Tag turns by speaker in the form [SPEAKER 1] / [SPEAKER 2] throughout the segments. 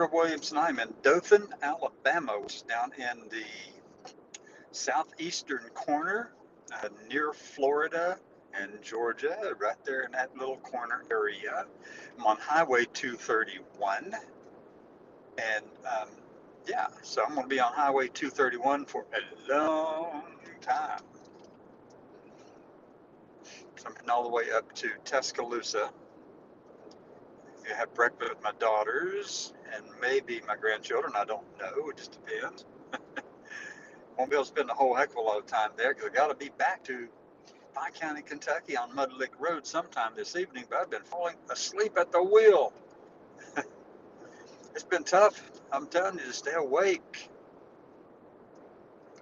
[SPEAKER 1] Williams, and I'm in Dothan, Alabama, which is down in the southeastern corner near Florida and Georgia, right there in that little corner area. I'm on Highway 231, and yeah, so I'm going to be on Highway 231 for a long time. So I'm heading all the way up to Tuscaloosa. I have breakfast with my daughters and maybe my grandchildren. I don't know. It just depends. Won't be able to spend a whole heck of a lot of time there because I got to be back to Pike County, Kentucky on Mudlick Road sometime this evening, but I've been falling asleep at the wheel. It's been tough. I'm telling you to stay awake.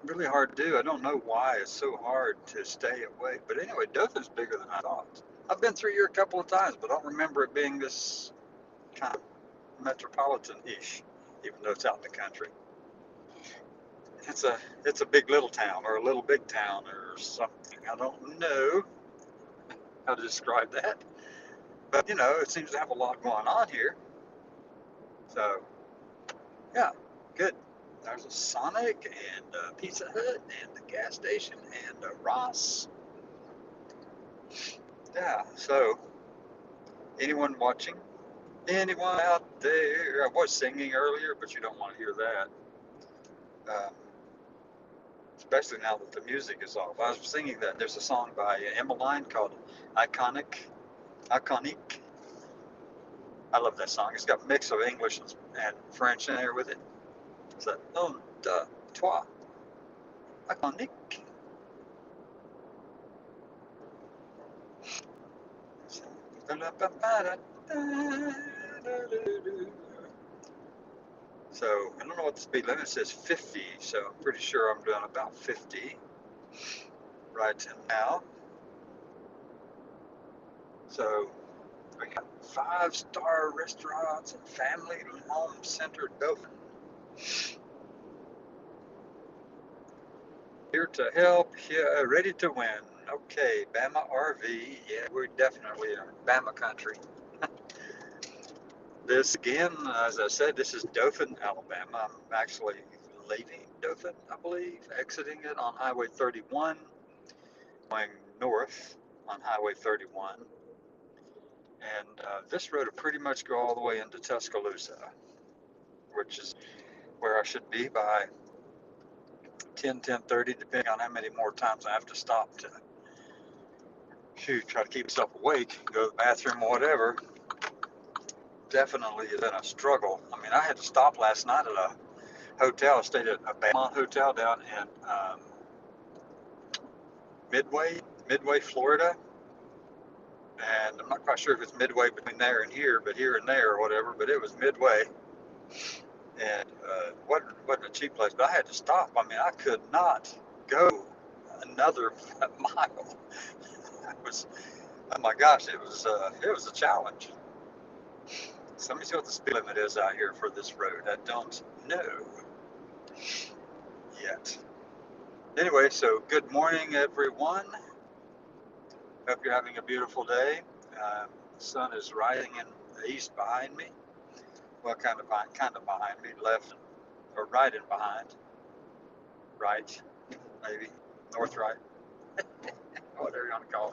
[SPEAKER 1] Really hard to do. I don't know why it's so hard to stay awake. But anyway, Dothan's bigger than I thought. I've been through here a couple of times, but I don't remember it being this kind of metropolitan-ish, even though it's out in the country. It's a big little town or a little big town or something. I don't know how to describe that, but it seems to have a lot going on here. So yeah, good. There's a Sonic and a Pizza Hut and the gas station and a Ross. Yeah. So anyone watching? Anyone out there? I was singing earlier, but you don't want to hear that. Especially now that the music is off. I was singing that. There's a song by Emmeline called Iconic. I love that song. It's got a mix of English and French in there with it. It's like, un, deux, trois, iconic. So I don't know what the speed limit says, 50. So I'm pretty sure I'm doing about 50 right now. So we got 5-star restaurants and family home center Dothan. Here to help, here, ready to win. Okay, Bama RV. Yeah, we're definitely in Bama country. This again, as I said, this is Dothan, Alabama. I'm actually leaving Dothan, I believe, exiting it on Highway 31, going north on Highway 31. And this road will pretty much go all the way into Tuscaloosa, which is where I should be by 10:30, depending on how many more times I have to stop to try to keep myself awake, go to the bathroom or whatever. Definitely is in a struggle. I mean, I had to stop last night at a hotel. I stayed at a Baymont hotel down in Midway, Florida. And I'm not quite sure if it's midway between there and here, but here and there or whatever, but it was midway. And wasn't a cheap place, but I had to stop. I mean, I could not go another mile. Oh my gosh, it was a challenge. So let me see what the speed limit is out here for this road. I don't know yet. Anyway, so good morning, everyone. Hope you're having a beautiful day. The sun is rising in the east behind me. Well, kind of behind me, left or right and behind. Right, maybe north right, whatever you want to call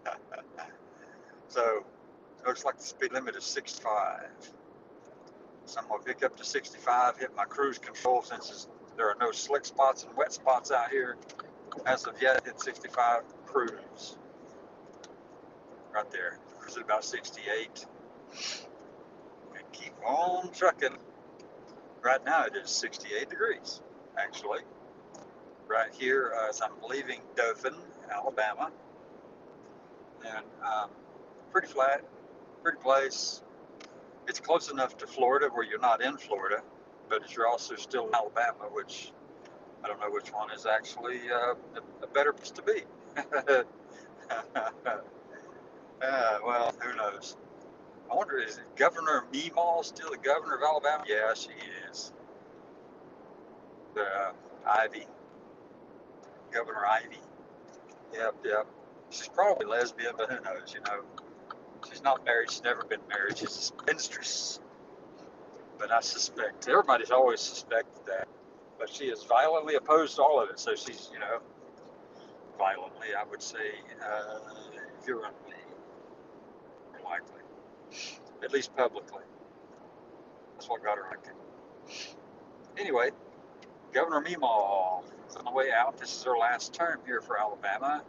[SPEAKER 1] it. So looks like the speed limit is 65. So I'm gonna pick up to 65, hit my cruise control since there are no slick spots and wet spots out here. As of yet, hit 65 cruise. Right there, cruise at about 68. And keep on trucking. Right now it is 68 degrees, actually. Right here as I'm leaving Dothan, Alabama. And pretty flat, pretty place. It's close enough to Florida where you're not in Florida, but you're also still in Alabama, which I don't know which one is actually a better place to be. Well, who knows? I wonder, is Governor Meemaw still the governor of Alabama? Yeah, she is. Ivy, Governor Ivy. Yep. She's probably lesbian, but who knows, She's not married. She's never been married. She's a spinstress. but I suspect, everybody's always suspected that, but she is violently opposed to all of it. So she's, violently, I would say, virulently, likely, at least publicly. That's what got her elected. Anyway, Governor Meemaw is on the way out. This is her last term here for Alabama.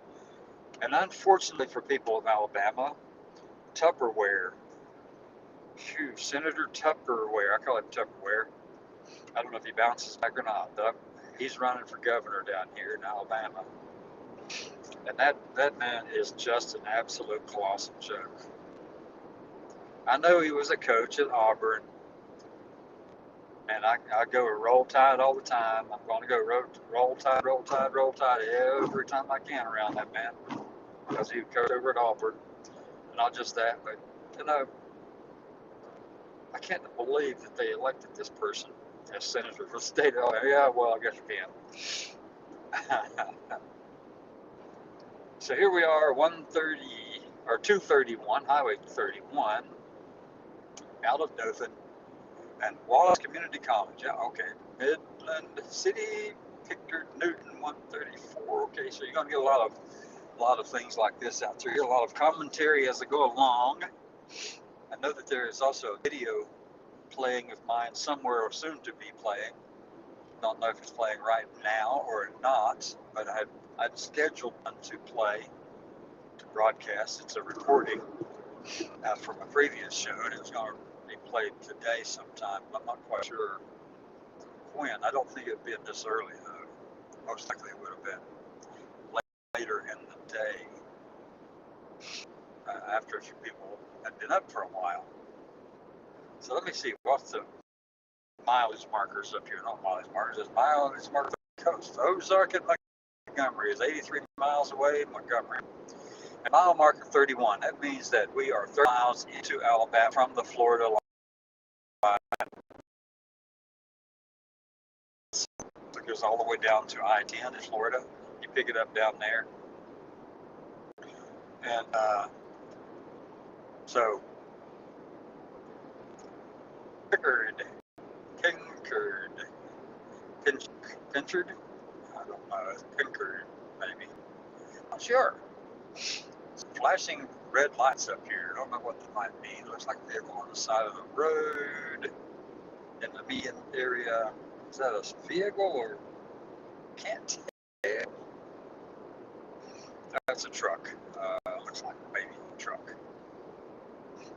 [SPEAKER 1] And unfortunately for people of Alabama, Tupperware. Senator Tupperware. I call him Tupperware. I don't know if he bounces back or not, but he's running for governor down here in Alabama. And that man is just an absolute colossal joke. I know he was a coach at Auburn, and I go Roll Tide all the time. I'm going to go Roll Tide, Roll Tide, Roll Tide every time I can around that man, because he coached over at Auburn. And not just that, but, I can't believe that they elected this person as senator for the state of Alabama. Yeah, well, I guess you can. So here we are, 231, Highway 31, out of Dothan, and Wallace Community College. Yeah, okay. Midland City, Pickard, Newton, 134. Okay, so you're going to get a lot of things like this out there. A lot of commentary as I go along. I know that there is also a video playing of mine somewhere, or soon to be playing. Don't know if it's playing right now or not, but I'd scheduled one to play, to broadcast. It's a recording from a previous show, and it was going to be played today sometime. I'm not quite sure when. I don't think it'd been this early, though. Most likely it would have been later in the day, after a few people had been up for a while. So let me see, what's the mileage markers up here? Not mileage markers, it's mileage markers on the coast. Ozark and Montgomery is 83 miles away, Montgomery. And mile marker 31, that means that we are 30 miles into Alabama from the Florida line. It goes all the way down to I-10 in Florida. You pick it up down there. And so, Pickard, Pinchard? I don't know, it's Pickard, maybe. Not sure. Flashing red lights up here. I don't know what they might be. It looks like they're on the side of the road in the median area. Is that a vehicle or can't tell? That's a truck. Looks like maybe a truck.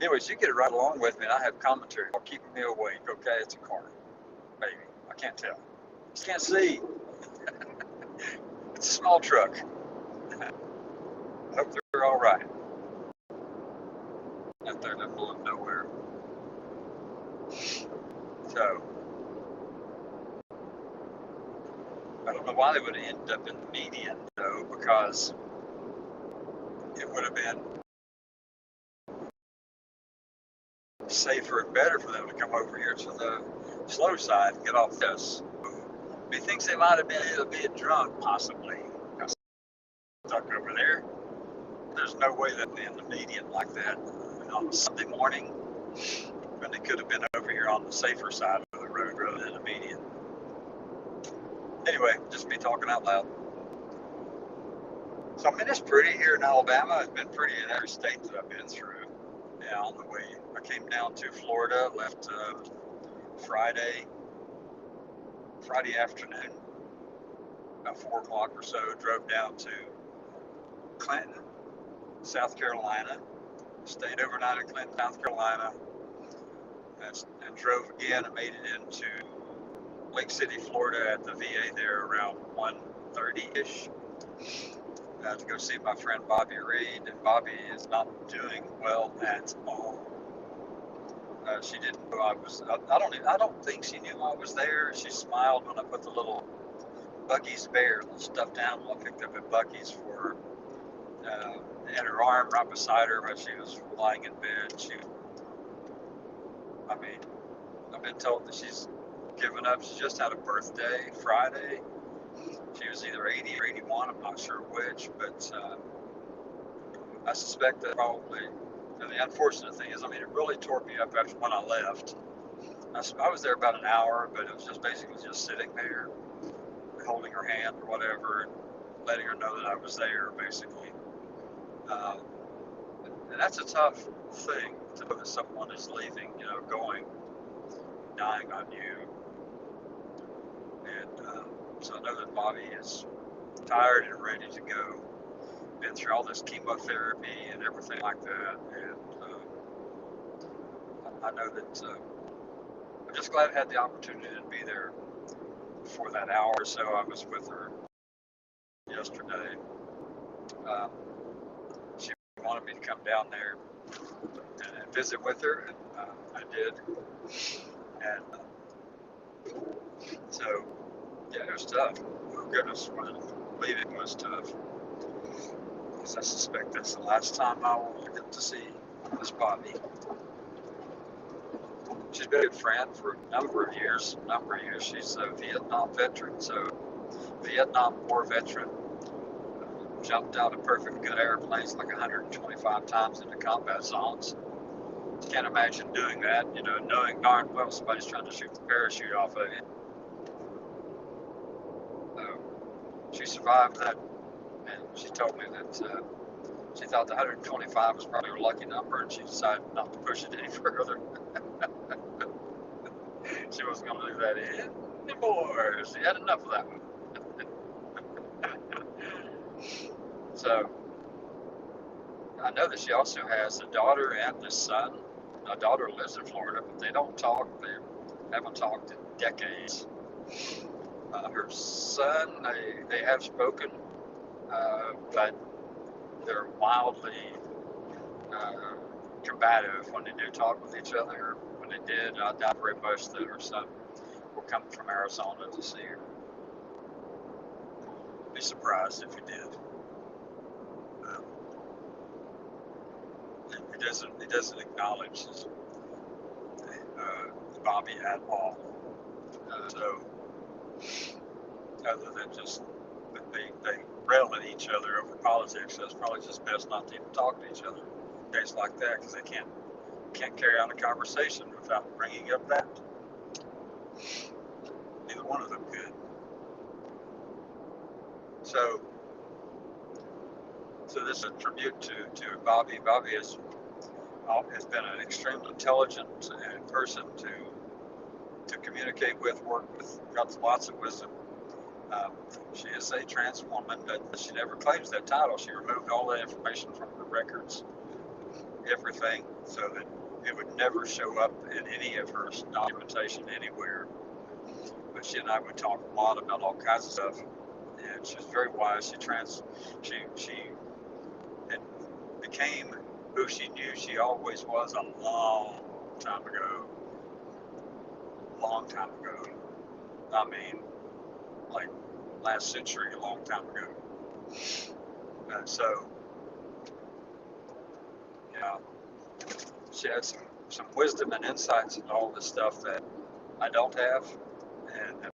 [SPEAKER 1] Anyways, you get it right along with me, and I have commentary while keeping me awake. Okay, it's a car. Maybe. I can't tell. Just can't see. It's a small truck. I hope they're all right. Out there in the middle of nowhere. So, I don't know why they would have ended up in the median, though, because it would have been safer and better for them to come over here to the slow side and get off this. Methinks they might have been a bit drunk, possibly. Stuck over there. There's no way that in the median like that on a Sunday morning, when they could have been over here on the safer side of the road rather than the median. Anyway, just me talking out loud. So, I mean, it's pretty here in Alabama. It's been pretty in every state that I've been through. Yeah, on the way, I came down to Florida, left Friday afternoon, about 4 o'clock or so, drove down to Clinton, South Carolina, stayed overnight in Clinton, South Carolina, and drove again and made it into Lake City, Florida at the VA there around 1:30-ish to go see my friend Bobby Reed, and Bobby is not doing well at all. She didn't know I was. I don't think she knew I was there. She smiled when I put the little Bucky's bear, little stuffed animal I picked up at Bucky's for her, in her arm right beside her while she was lying in bed. I've been told that she's given up. She just had a birthday Friday. She was either 80 or 81. I'm not sure which, but I suspect that probably. And the unfortunate thing is, it really tore me up after when I left. I was there about an hour, but it was just basically just sitting there, holding her hand or whatever, and letting her know that I was there, basically. Um, and that's a tough thing to know that someone is leaving, going, dying on you. And so I know that Bobby is tired and ready to go. Been through all this chemotherapy and everything like that, and I know that I'm just glad I had the opportunity to be there for that hour or so I was with her yesterday. Um, she wanted me to come down there and visit with her, and I did. And so, yeah, it was tough. Oh, goodness, leaving was tough. Because I suspect that's the last time I will get to see Miss Bobby. She's been a good friend for a number of years. She's a Vietnam veteran, so Vietnam War veteran. Jumped out of perfect good airplanes like 125 times into combat zones. Can't imagine doing that, knowing darn well somebody's trying to shoot the parachute off of you. She survived that, and she told me that she thought the 125 was probably her lucky number, and she decided not to push it any further. She wasn't going to do that anymore. She had enough of that one. So I know that she also has a daughter and a son. A daughter lives in Florida, but they don't talk. They haven't talked in decades. Her son, they have spoken, but they're wildly combative when they do talk with each other. When they did, I doubt very much that her son will come from Arizona to see her. Be surprised if he did. He doesn't acknowledge Bobby at all. So other than just they rail at each other over politics, so it's probably just best not to even talk to each other in days like that, because they can't carry on a conversation without bringing up that. Neither one of them could. So this is a tribute to Bobby. Bobby has been an extremely intelligent person to communicate with, work with, got lots of wisdom. She is a trans woman, but she never claims that title. She removed all that information from her records, everything, so that it would never show up in any of her documentation anywhere. But she and I would talk a lot about all kinds of stuff, and she's very wise. She became who she knew she always was a long time ago. I mean, like last century, a long time ago. So, yeah, she had some wisdom and insights into all this stuff that I don't have, and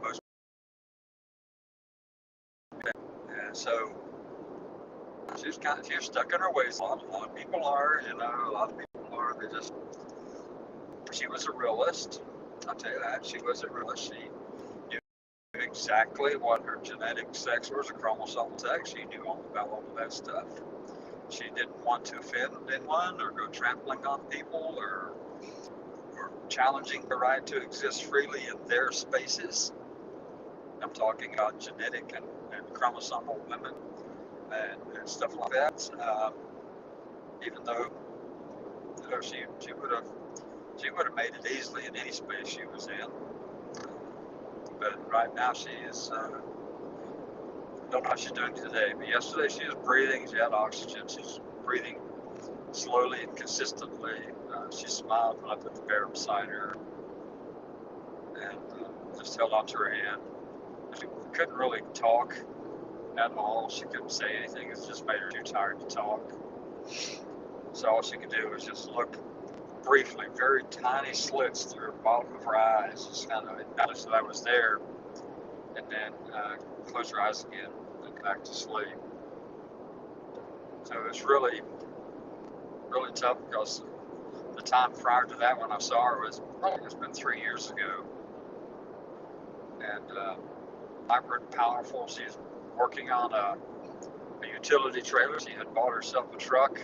[SPEAKER 1] most. And so she's stuck in her ways. A lot of people are, a lot of people are. She was a realist. I'll tell you that. She was a realist. She knew exactly what her genetic sex was, her chromosomal sex. She knew all about all of that stuff. She didn't want to offend anyone or go trampling on people or challenging the right to exist freely in their spaces. I'm talking about genetic and chromosomal women and stuff like that. Even though she would have made it easily in any space she was in. But right now she is. Don't know how she's doing today, but yesterday she was breathing. She had oxygen. She's breathing slowly and consistently. She smiled when I put the bear beside her, and just held onto her hand. She couldn't really talk at all. She couldn't say anything. It just made her too tired to talk. So all she could do was just look briefly, very tiny slits through the bottom of her eyes, just kind of acknowledge that I was there, and then close her eyes again and go back to sleep. So it's really, really tough because The time prior to that when I saw her was probably it's been 3 years ago. And vibrant, powerful. She's working on a utility trailer. She had bought herself a truck,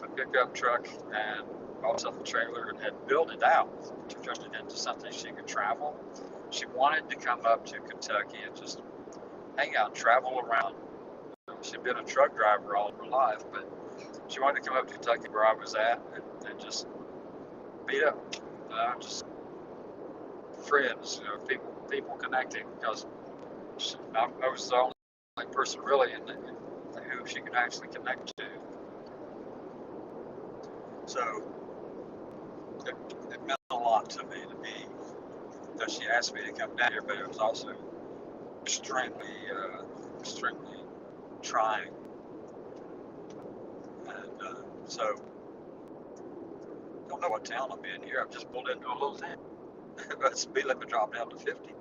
[SPEAKER 1] a pickup truck, and bought herself a trailer and had built it out to turn it into something she could travel. She wanted to come up to Kentucky and just hang out and travel around. She'd been a truck driver all her life, but she wanted to come up to Kentucky where I was at and just meet up. Just friends, people connecting, because I was the only person really in who she could actually connect to. So it meant a lot to me that she asked me to come down here, but it was also extremely trying. And so I don't know what town I'm in here. I've just pulled into a little town. But speed limit dropped down to 50.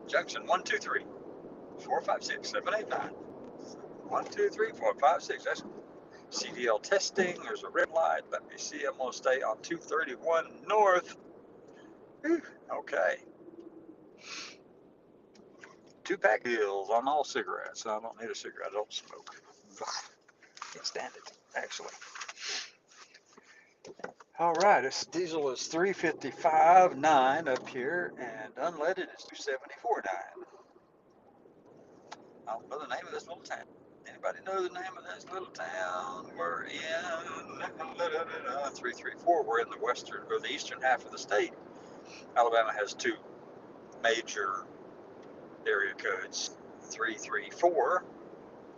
[SPEAKER 1] Junction 1, 2, 3, 4, 5, 6, 7, 8, 9. 1, 2, 3, 4, 5, 6. That's CDL testing. There's a red light. Let me see. I'm going to stay on 231 north. Whew, okay. 2-pack deals on all cigarettes. I don't need a cigarette. I don't smoke. Can't stand it, actually. All right, this diesel is 355.9 up here, and unleaded is 274.9. I don't know the name of this little town. Anybody know the name of this little town? We're in 334. We're in the western or the eastern half of the state. Alabama has two major area codes: 334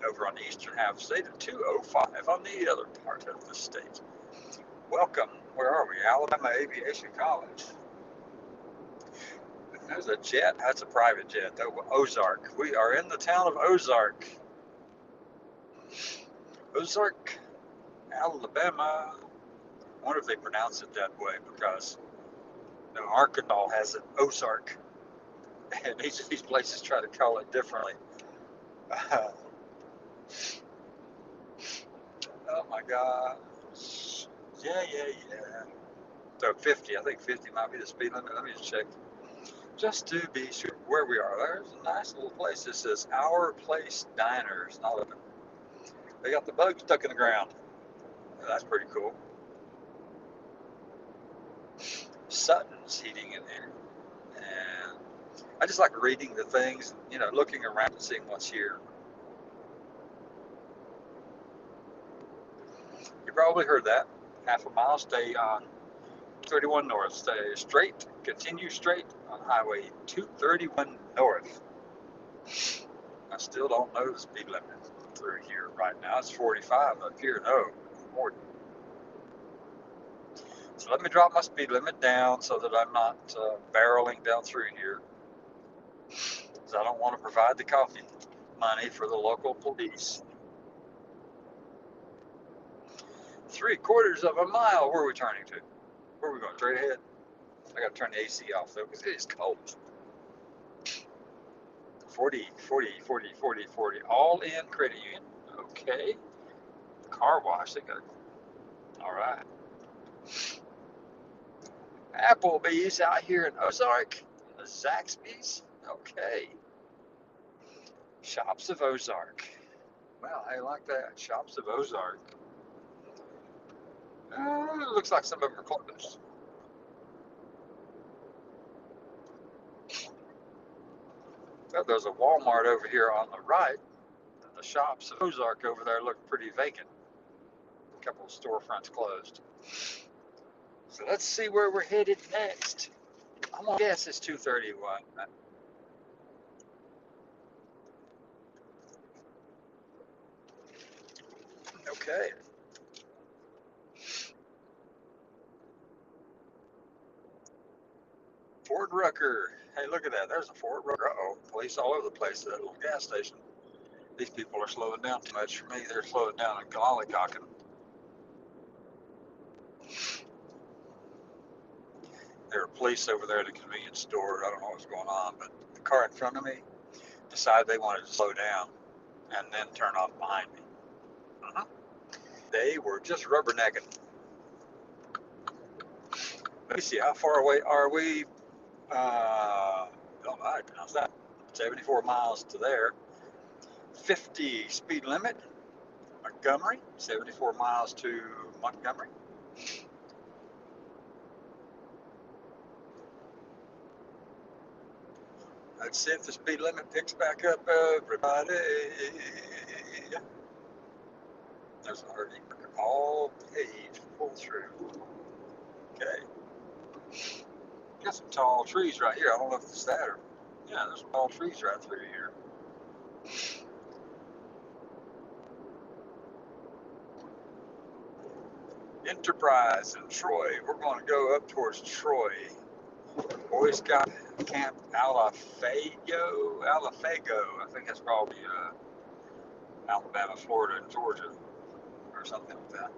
[SPEAKER 1] over on the eastern half of the state and 205 on the other part of the state. Welcome. Where are we? Alabama Aviation College. There's a jet. That's a private jet. Ozark. We are in the town of Ozark. Ozark, Alabama. I wonder if they pronounce it that way because Arkansas has an Ozark, and these places try to call it differently. Oh my God. Yeah. So 50. I think 50 might be the speed limit. Let me just check. Just to be sure where we are. There's a nice little place. This says Our Place Diners. Not open. They got the bug stuck in the ground. That's pretty cool. Sutton's Heating and Air. And I just like reading the things, looking around and seeing what's here. You probably heard that. Half a mile, stay on 31 north. Stay straight, continue straight on Highway 231 north. I still don't know the speed limit through here right now. It's 45 up here. No, 40. So let me drop my speed limit down so that I'm not barreling down through here. Because I don't want to provide the coffee money for the local police. 3/4 of a mile. Where are we turning to? Where are we going? Straight ahead? I got to turn the AC off though because it is cold. 40. All in credit union. Okay. Car wash. They got. All right. Applebee's out here in Ozark. Zaxby's. Okay. Shops of Ozark. Well, I like that. Shops of Ozark. It looks like some of them are closed. Oh, there's a Walmart over here on the right. The shops of Ozark over there look pretty vacant. A couple of storefronts closed. So let's see where we're headed next. I'm gonna guess it's 231. Okay. Fort Rucker. Hey, look at that. There's a Fort Rucker. Uh-oh. Police all over the place at that little gas station. These people are slowing down too much for me. They're slowing down and lollygawking. There are police over there at the convenience store. I don't know what's going on, but the car in front of me decided they wanted to slow down and then turn off behind me. They were just rubbernecking. Let me see, how far away are we? Don't know how to pronounce that. 74 miles to there. 50 speed limit. Montgomery. 74 miles to Montgomery. Let's see if the speed limit picks back up, everybody. There's already all page pull through. Okay. Got some tall trees right here. I don't know if it's that or, yeah, there's some tall trees right through here. Enterprise in Troy. We're going to go up towards Troy. Boy Scout Camp Alafago. I think that's probably Alabama, Florida, and Georgia, or something like that.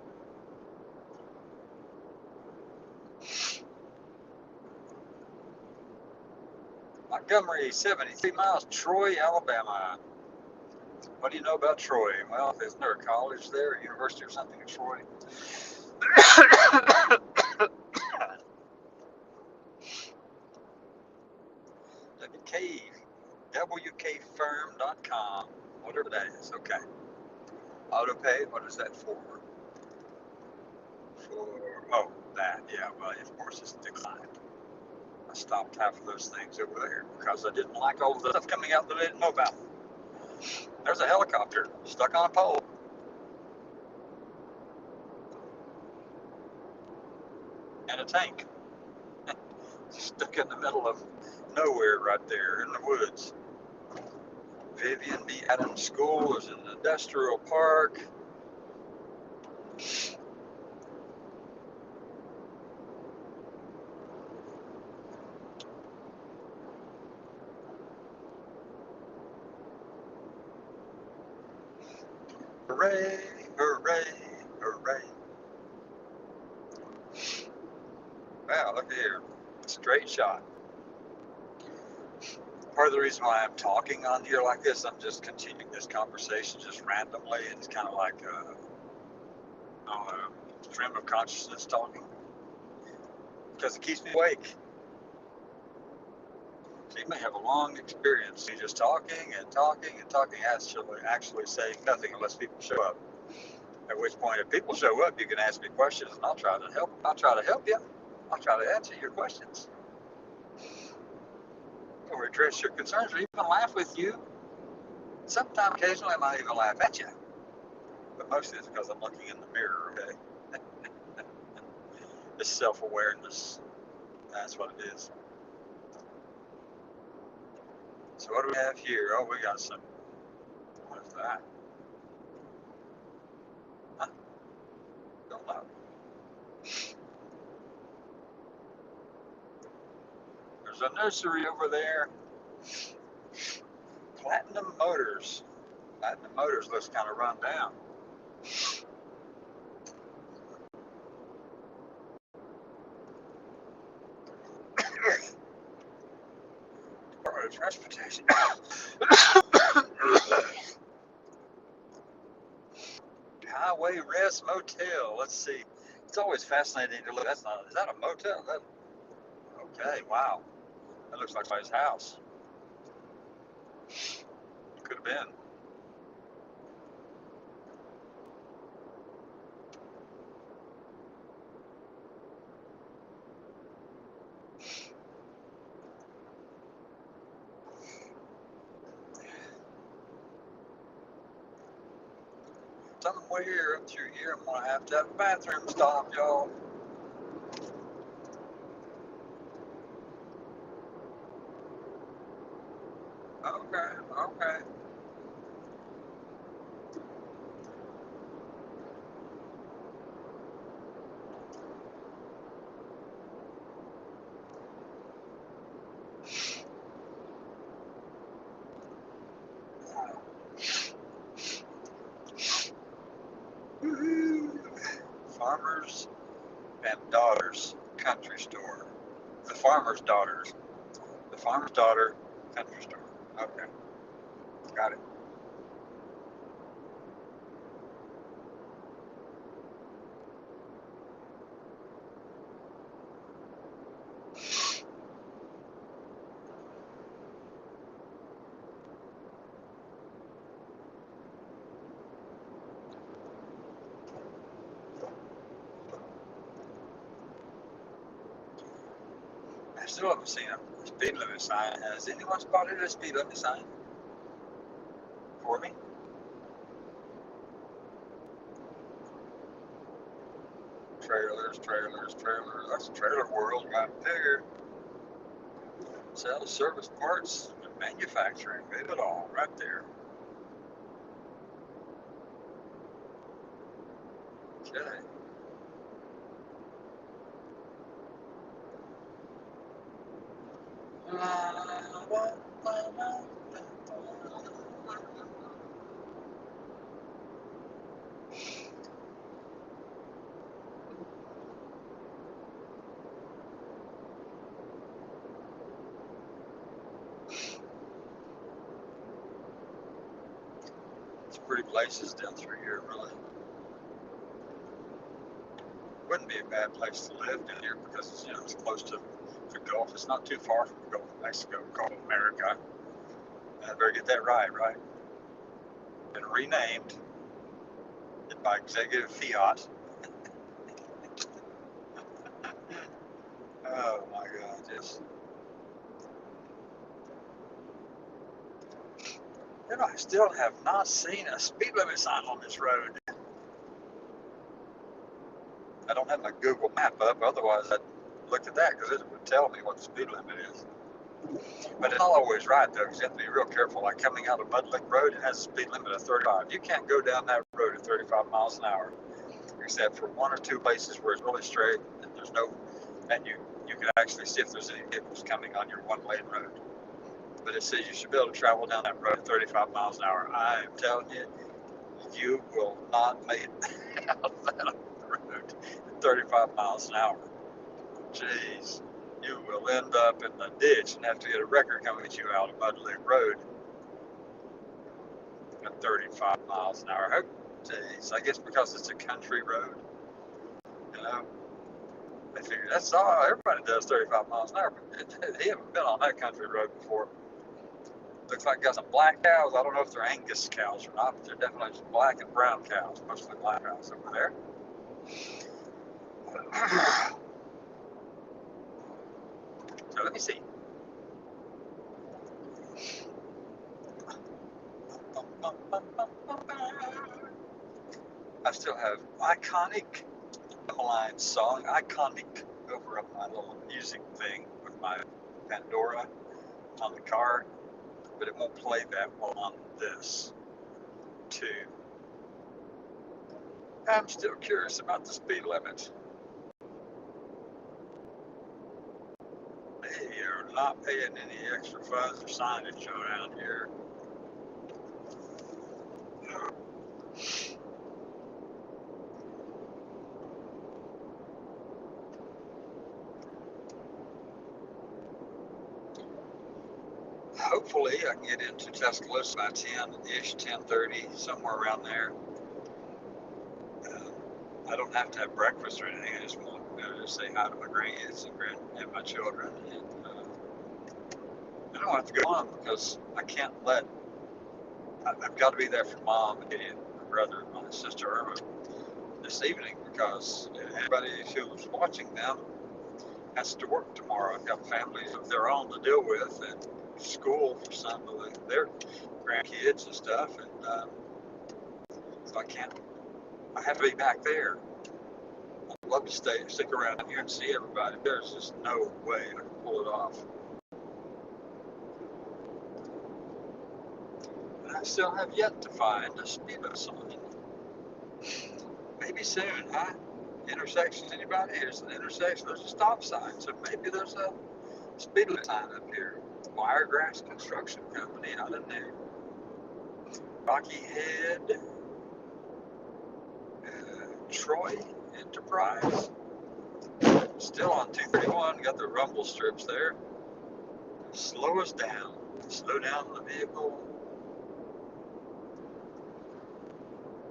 [SPEAKER 1] Montgomery, 73 miles, Troy, Alabama. What do you know about Troy? Well, isn't there a college there, a university or something in Troy? WKFirm.com, whatever that is. Okay. AutoPay, what is that for? Oh, that, yeah, well, of course it's declined. I stopped half of those things over there because I didn't like all the stuff coming out that I didn't know about. There's a helicopter stuck on a pole. And a tank stuck in the middle of nowhere right there in the woods. Vivian B. Adams School is an industrial park. Hooray, hooray, hooray. Wow, look here. Straight shot. Part of the reason why I'm talking on here like this, I'm just continuing this conversation just randomly. It's kind of like a stream of consciousness talking because it keeps me awake. So you may have a long experience. You're just talking and talking and talking, actually saying nothing unless people show up. At which point, if people show up, you can ask me questions, and I'll try to help. I'll try to help you. I'll try to answer your questions, or address your concerns, or even laugh with you. Sometimes, occasionally, I might even laugh at you, but mostly it's because I'm looking in the mirror. Okay, it's self-awareness. That's what it is. So what do we have here? Oh, we got some. What is that? Huh? Don't know. There's a nursery over there. Platinum Motors. Platinum Motors looks kind of run down. Department of Transportation. Highway Rest Motel. Let's see. It's always fascinating to look. Is that a motel? Okay, wow. That looks like his house. Could have been. Somewhere up through here, I'm going to have a bathroom stop, y'all. Okay. Woo-hoo. Farmers and Daughters Country Store. The Farmer's Daughter Country Store. Okay, got it. I still haven't seen a speed limit sign. Has anyone spotted a speed limit sign for me? Trailers, trailers, trailers. That's a trailer world right there. Sales, service, parts, and manufacturing. They have it all right there. Okay. It's pretty places down through here, really. Wouldn't be a bad place to live down here because it's close to the Gulf. It's not too far from the Gulf of Mexico, Gulf of America. I better get that right? Been renamed by executive fiat. Oh my God, yes. I still have not seen a speed limit sign on this road. I don't have my Google map up, otherwise I'd look at that because it would tell me what the speed limit is. But it's not always right though, because you have to be real careful. Like coming out of Mudlick Road, it has a speed limit of 35. You can't go down that road at 35 miles an hour, except for one or two places where it's really straight and there's no, and you can actually see if there's any vehicles coming on your one-lane road. But it says you should be able to travel down that road at 35 miles an hour. I am telling you, you will not make it out of that road at 35 miles an hour. Jeez, you will end up in the ditch and have to get a wrecker coming at you out of Mudlick Road at 35 miles an hour. Jeez, I guess because it's a country road, they figure that's all everybody does, 35 miles an hour. But he haven't been on that country road before. Looks like got some black cows. I don't know if they're Angus cows or not, but they're definitely some black and brown cows, mostly black cows over there. So let me see. I still have iconic Line song, iconic, over on my little music thing with my Pandora on the car, but it won't play that well on this too. I'm still curious about the speed limit. They are not paying any extra funds or signage around here. Hopefully I can get into Tuscaloosa by 10-ish, 10:30, somewhere around there. I don't have to have breakfast or anything. I just want to just say hi to my grandkids and my children. And I don't have to go on because I can't I've got to be there for Mom and my brother and my sister Irma this evening because everybody who's watching them has to work tomorrow. I've got families of their own to deal with and school for some of their grandkids and stuff. And so I have to be back there. I'd love to stick around here and see everybody. There's just no way I can pull it off. And I still have yet to find a speed limit sign. Maybe soon, huh? Intersections, anybody? There's an intersection, there's a stop sign, so maybe there's a speed limit sign up here. Wiregrass Construction Company out of there. Rocky Head, Troy Enterprise. Still on 231, got the rumble strips there. Slow us down. Slow down the vehicle.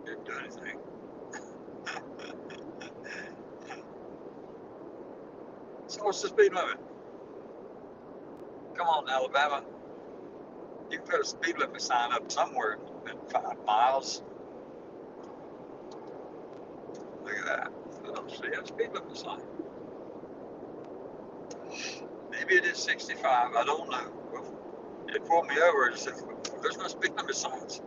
[SPEAKER 1] Didn't do anything. So what's the speed limit? Come on, Alabama. You can put a speed limit sign up somewhere in 5 miles. Look at that. I don't see a speed limit sign. Maybe it is 65. I don't know. Well, it pulled me over and said, there's no speed limit signs.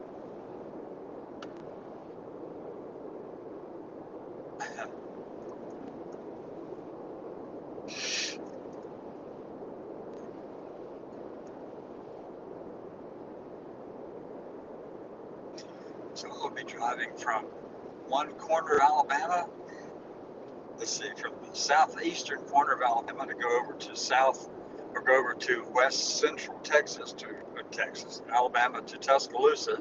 [SPEAKER 1] So we'll be driving from one corner of Alabama, let's see, from the southeastern corner of Alabama to go over to south, or go over to west central Texas, Alabama to Tuscaloosa.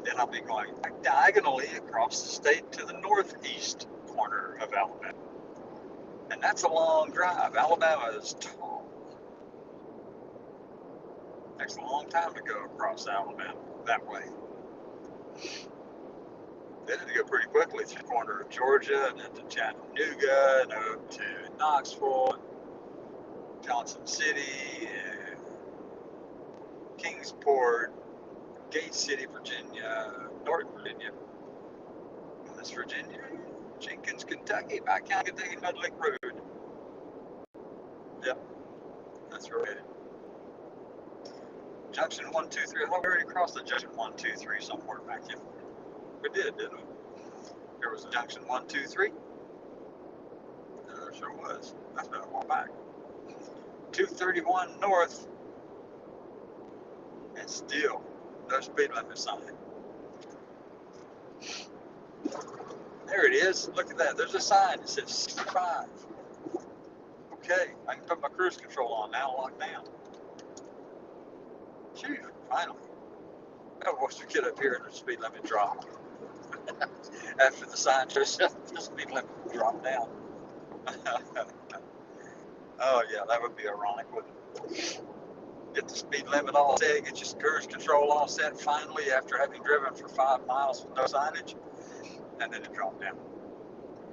[SPEAKER 1] Then I'll be going back diagonally across the state to the northeast corner of Alabama. And that's a long drive. Alabama is tall. Takes a long time to go across Alabama that way. Then to go pretty quickly through the corner of Georgia and then to Chattanooga and over to Knoxville, Johnson City, and Kingsport, Gate City, Virginia, North Virginia, West Virginia, Jenkins, Kentucky, Pike-County, Kentucky, Mudlick Road. Yep, that's where we're headed. Junction 1, 2, 3. I thought we already crossed the junction 1, 2, 3 somewhere back in. We did, didn't we? There was a junction 1, 2, 3. There sure was. That's about a while back. 231 north. And still no speed limit sign. There it is. Look at that. There's a sign that says 65. Okay, I can put my cruise control on now, lock down. Phew, finally. Oh, once we get up here and the speed limit drop. After the sign shows up, the speed limit drop down. Oh yeah, that would be ironic, wouldn't it? Get the speed limit all set, get your cruise control all set finally after having driven for 5 miles with no signage, and then it dropped down.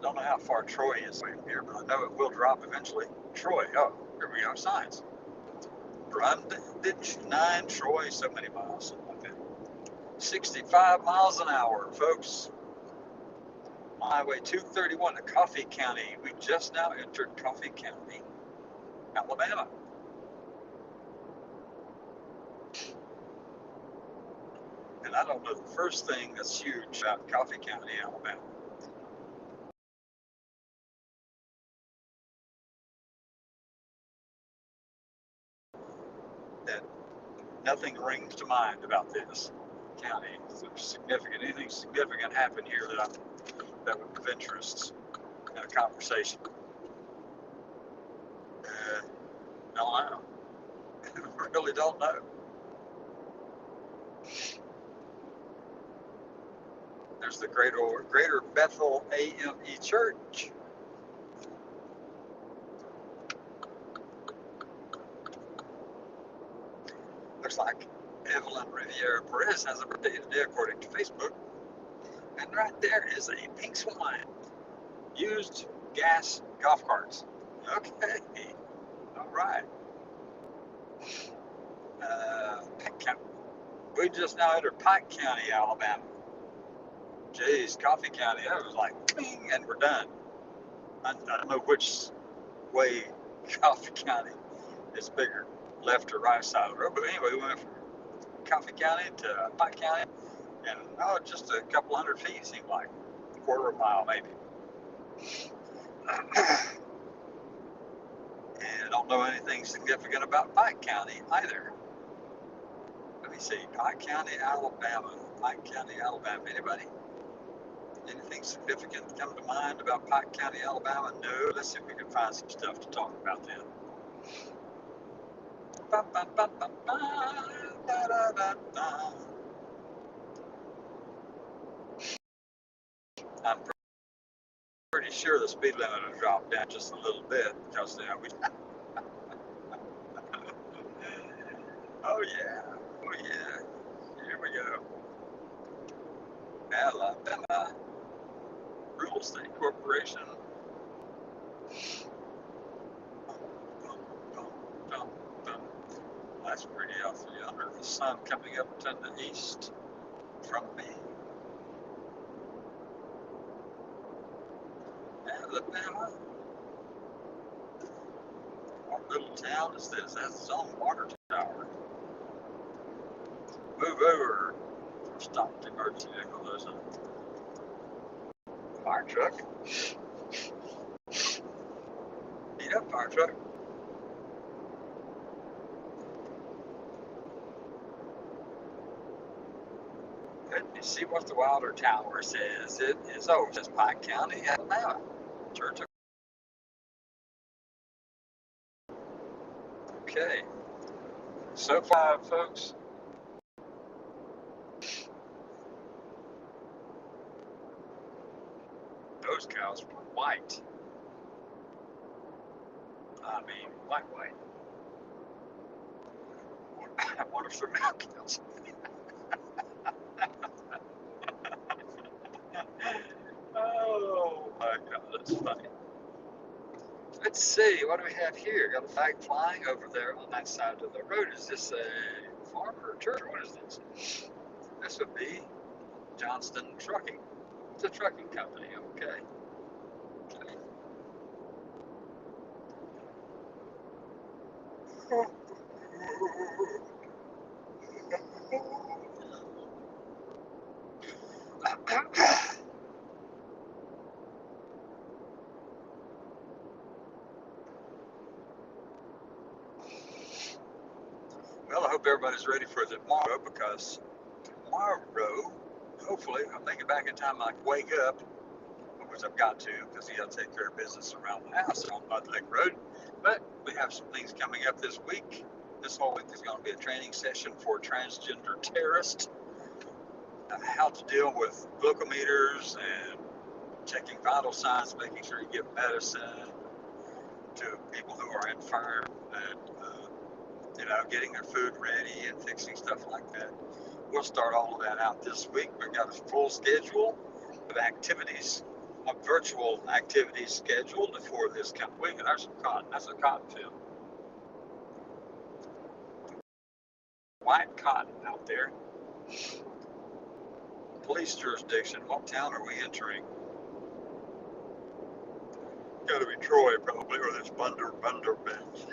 [SPEAKER 1] Don't know how far Troy is away from here, but I know it will drop eventually. Troy, oh, here we go, signs. Run, ditch 9, Troy, so many miles, something like that. 65 miles an hour, folks. Highway 231 to Coffee County. We just now entered Coffee County, Alabama. And I don't know the first thing that's huge about Coffee County, Alabama. That nothing rings to mind about this county. Is there significant, anything significant happen here that would have interest in a conversation? Don't know. Really don't know. There's the Greater Bethel AME Church. Looks like Evelyn Riviera Perez has a birthday today, according to Facebook. And right there is a pink swan. Used gas golf carts. Okay. All right. Pike County. We just now entered Pike County, Alabama. Geez, Coffee County. That was like, bing, and we're done. I don't know which way Coffee County is bigger, left or right side of the road. But anyway, we went from Coffee County to Pike County, and just a couple hundred feet, seemed like a quarter of a mile maybe. And I don't know anything significant about Pike County either. Let me see, Pike County, Alabama. Pike County, Alabama. Anybody? Anything significant come to mind about Pike County, Alabama? No. Let's see if we can find some stuff to talk about then. I'm pretty sure the speed limit will drop down just a little bit because we. Oh yeah, oh yeah. Here we go. Alabama Real Estate Corporation. That's pretty out there under the sun coming up to the east from me. Alabama. little town is this? Has its own water tower. Move over. Stop the emergency vehicle. There's a fire truck. Beat up fire truck. Let me see what the water tower says. It says Pike County, Alabama. Church. Okay. So far, folks. Those cows were white. I mean, white. I wonder if they're milk cows. Oh my God, that's funny. Let's see, what do we have here? Got a flag flying over there on that side of the road. Is this a farm or a church? What is this? This would be Johnston Trucking. It's a trucking company, okay. Well, I hope everybody's ready for tomorrow, because tomorrow, hopefully, I'm thinking back in time I wake up, which I've got to, because you got to take care of business around the house on Mudlick Road. But we have some things coming up this week. This whole week is going to be a training session for transgender terrorists, how to deal with glucometers and checking vital signs, making sure you give medicine to people who are infirm, and getting their food ready and fixing stuff like that. We'll start all of that out this week. We've got a full schedule of activities, of virtual activities scheduled for this coming week. And there's some cotton. That's a cotton field. White cotton out there. Police jurisdiction. What town are we entering? Got to be Troy, probably, or this Bunderbench.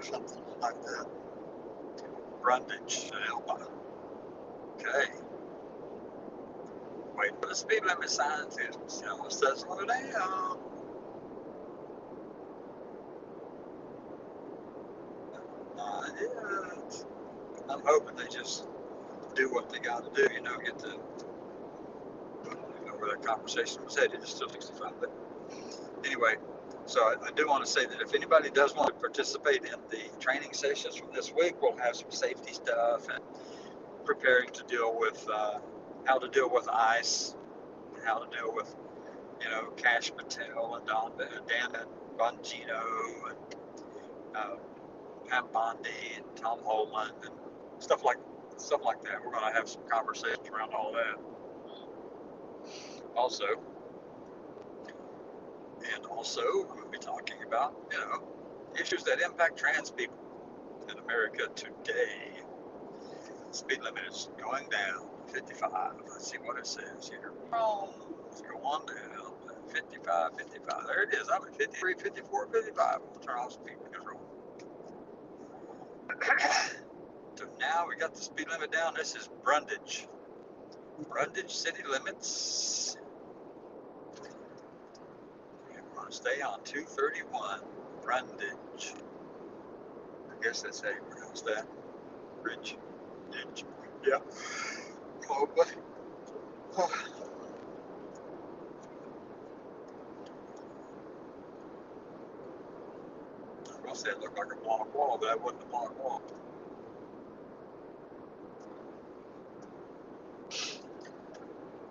[SPEAKER 1] Something like that. Brundage, Alabama. Okay. Wait for the speed limit sign to almost slow down. Not yet. I'm hoping they just do what they got to do, get the, I don't know where that conversation was headed, it's still 65, but anyway, so I do want to say that if anybody does want to participate in the training sessions from this week, we'll have some safety stuff and preparing to deal with how to deal with ICE, how to deal with, Cash Patel and Dan Bongino and Pam Bondi and Tom Holland and stuff like that. We're going to have some conversations around all that. Also, we'll be talking about, issues that impact trans people in America today. The speed limit is going down 55. Let's see what it says here. Oh, it's going down 55. There it is. I'm at 53, 54, 55. We'll turn off speed control. So now we got the speed limit down. This is Brundage city limits. We're going to stay on 231 Brundage. I guess that's how you pronounce that. Bridge. Yeah. Probably. I was going to say it looked like a block wall, but that wasn't a block wall.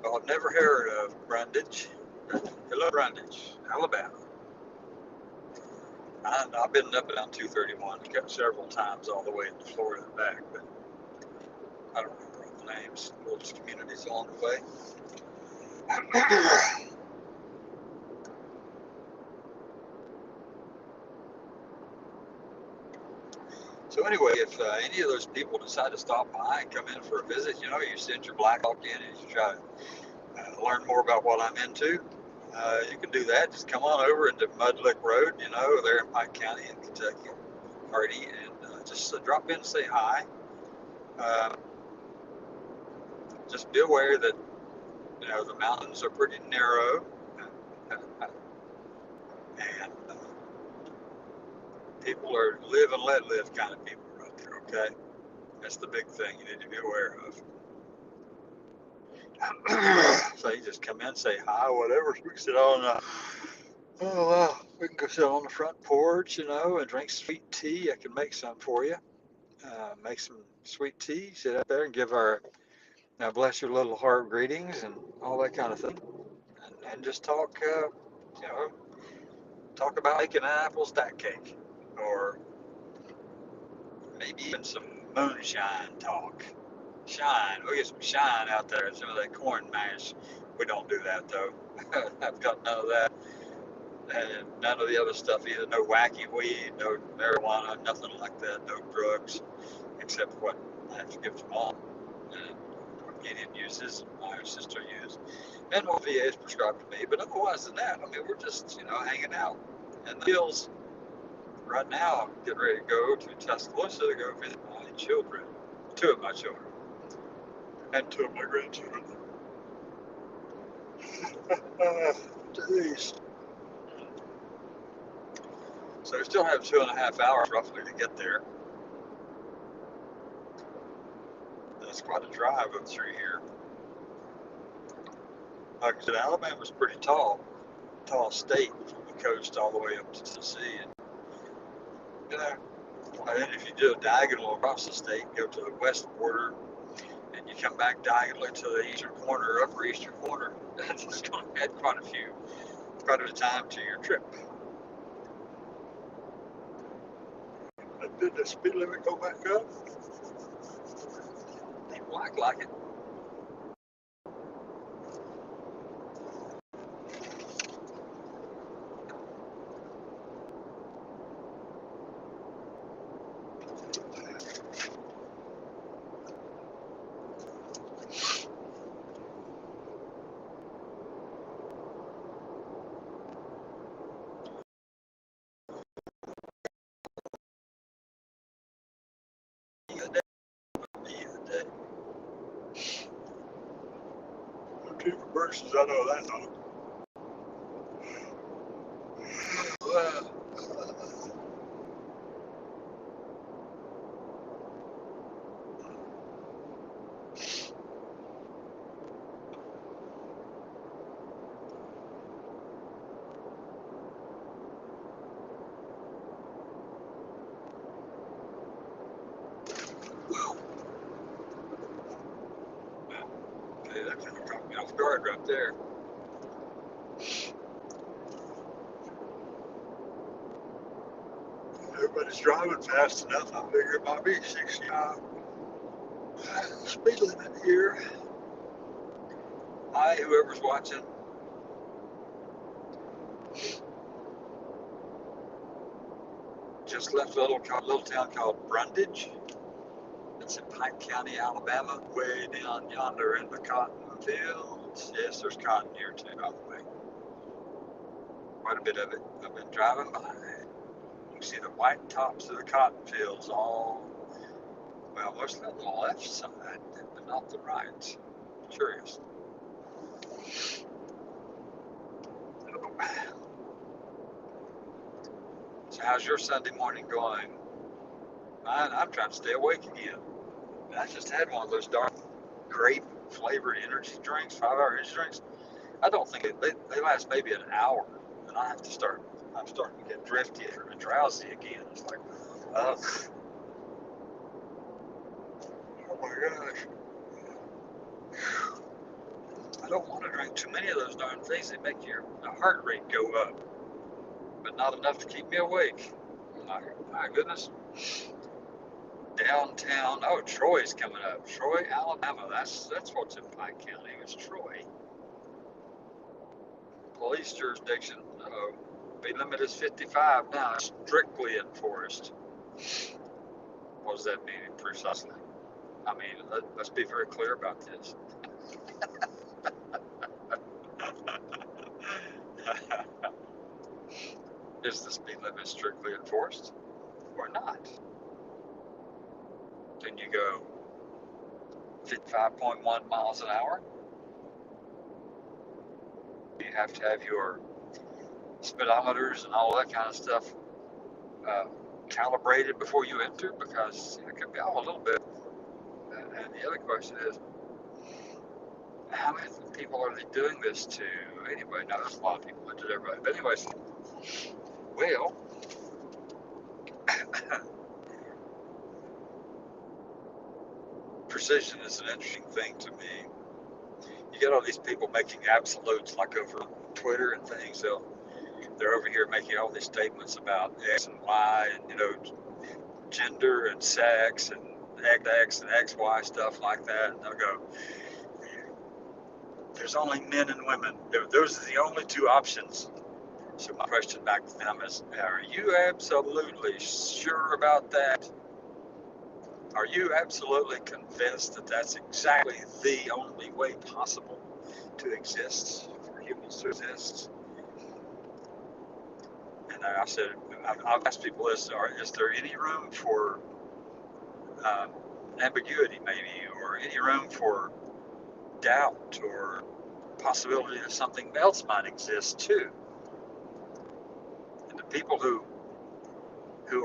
[SPEAKER 1] Well, I've never heard of Brundage. Hello, Brundage, Alabama. I've been up and down 231 several times all the way to Florida and back, but I don't remember all the names. Little communities along the way. So anyway, if any of those people decide to stop by and come in for a visit, you send your Black Hawk in and you try to learn more about what I'm into. You can do that. Just come on over into Mudlick Road, there in Pike County in Kentucky, Hardy, and just drop in and say hi. Uh, just be aware that the mountains are pretty narrow, and people are live and let live kind of people right there. Okay, that's the big thing you need to be aware of. So you just come in, say hi, whatever. We can sit on. We can go sit on the front porch, and drink sweet tea. I can make some for you. Make some sweet tea. Sit up there and give our bless your little heart greetings and all that kind of thing, and just talk. You know, talk about making an apple stack cake, or maybe even some moonshine talk. Shine. We get some shine out there. Some of that corn mash. We don't do that though. I've got none of that, and none of the other stuff either. No wacky weed, no marijuana, nothing like that. No drugs, except what I have to give to mom, and what Gideon uses, and my sister used, and what VA is prescribed to me. But otherwise than that, I mean, we're just hanging out. And the hills. Right now, I'm getting ready to go to Tuscaloosa to go visit my children, two of my children, and two of my grandchildren. To the east. So we still have 2.5 hours roughly to get there. That's quite a drive up through here. Like I said, Alabama's pretty tall state from the coast all the way up to Tennessee. And then if you do a diagonal across the state, go to the west border, and you come back diagonally to the eastern corner, upper eastern corner, it's going to add quite a bit of time to your trip. Did the speed limit go back up? People act like it. Two verses, I know that though. Okay, that kind of caught me off guard right there. Everybody's driving fast enough. I figure it might be 60 speed limit here. Hi, whoever's watching. Just left a little town called Brundage. It's in Pike County, Alabama, way down yonder in the cotton fields. Yes, there's cotton here too, by the way. Quite a bit of it. I've been driving by. You see the white tops of the cotton fields mostly on the left side, but not the right. Curious. So how's your Sunday morning going? I'm trying to stay awake again. I just had one of those dark grape flavored energy drinks, 5-hour energy drinks. I don't think they last maybe an hour, and I'm starting to get drifty and drowsy again. It's like, oh my gosh. I don't want to drink too many of those darn things. They make your heart rate go up, but not enough to keep me awake. My goodness. Downtown. Oh, Troy's coming up. Troy, Alabama. That's what's in Pike County. It's Troy. Police jurisdiction. Speed limit is 55 now. Strictly enforced. What does that mean precisely? I mean, let's be very clear about this. Is the speed limit strictly enforced or not? Can you go 55.1 miles an hour? You have to have your speedometers and all that kind of stuff uh, calibrated before you enter, because it can be all a little bit. And the other question is, how many people are they doing this to anyway? Now, there's a lot of people that did everybody. But anyways, well, precision is an interesting thing to me. You get all these people making absolutes, like over Twitter and things. They're over here making all these statements about X and Y, and gender and sex and X and XY stuff like that. And they'll go, there's only men and women. Those are the only two options. So my question back to them is, are you absolutely sure about that? Are you absolutely convinced that that's exactly the only way possible to exist, for humans to exist? And I said, I've asked people this, is there any room for ambiguity maybe, or any room for doubt or possibility that something else might exist too? And the people who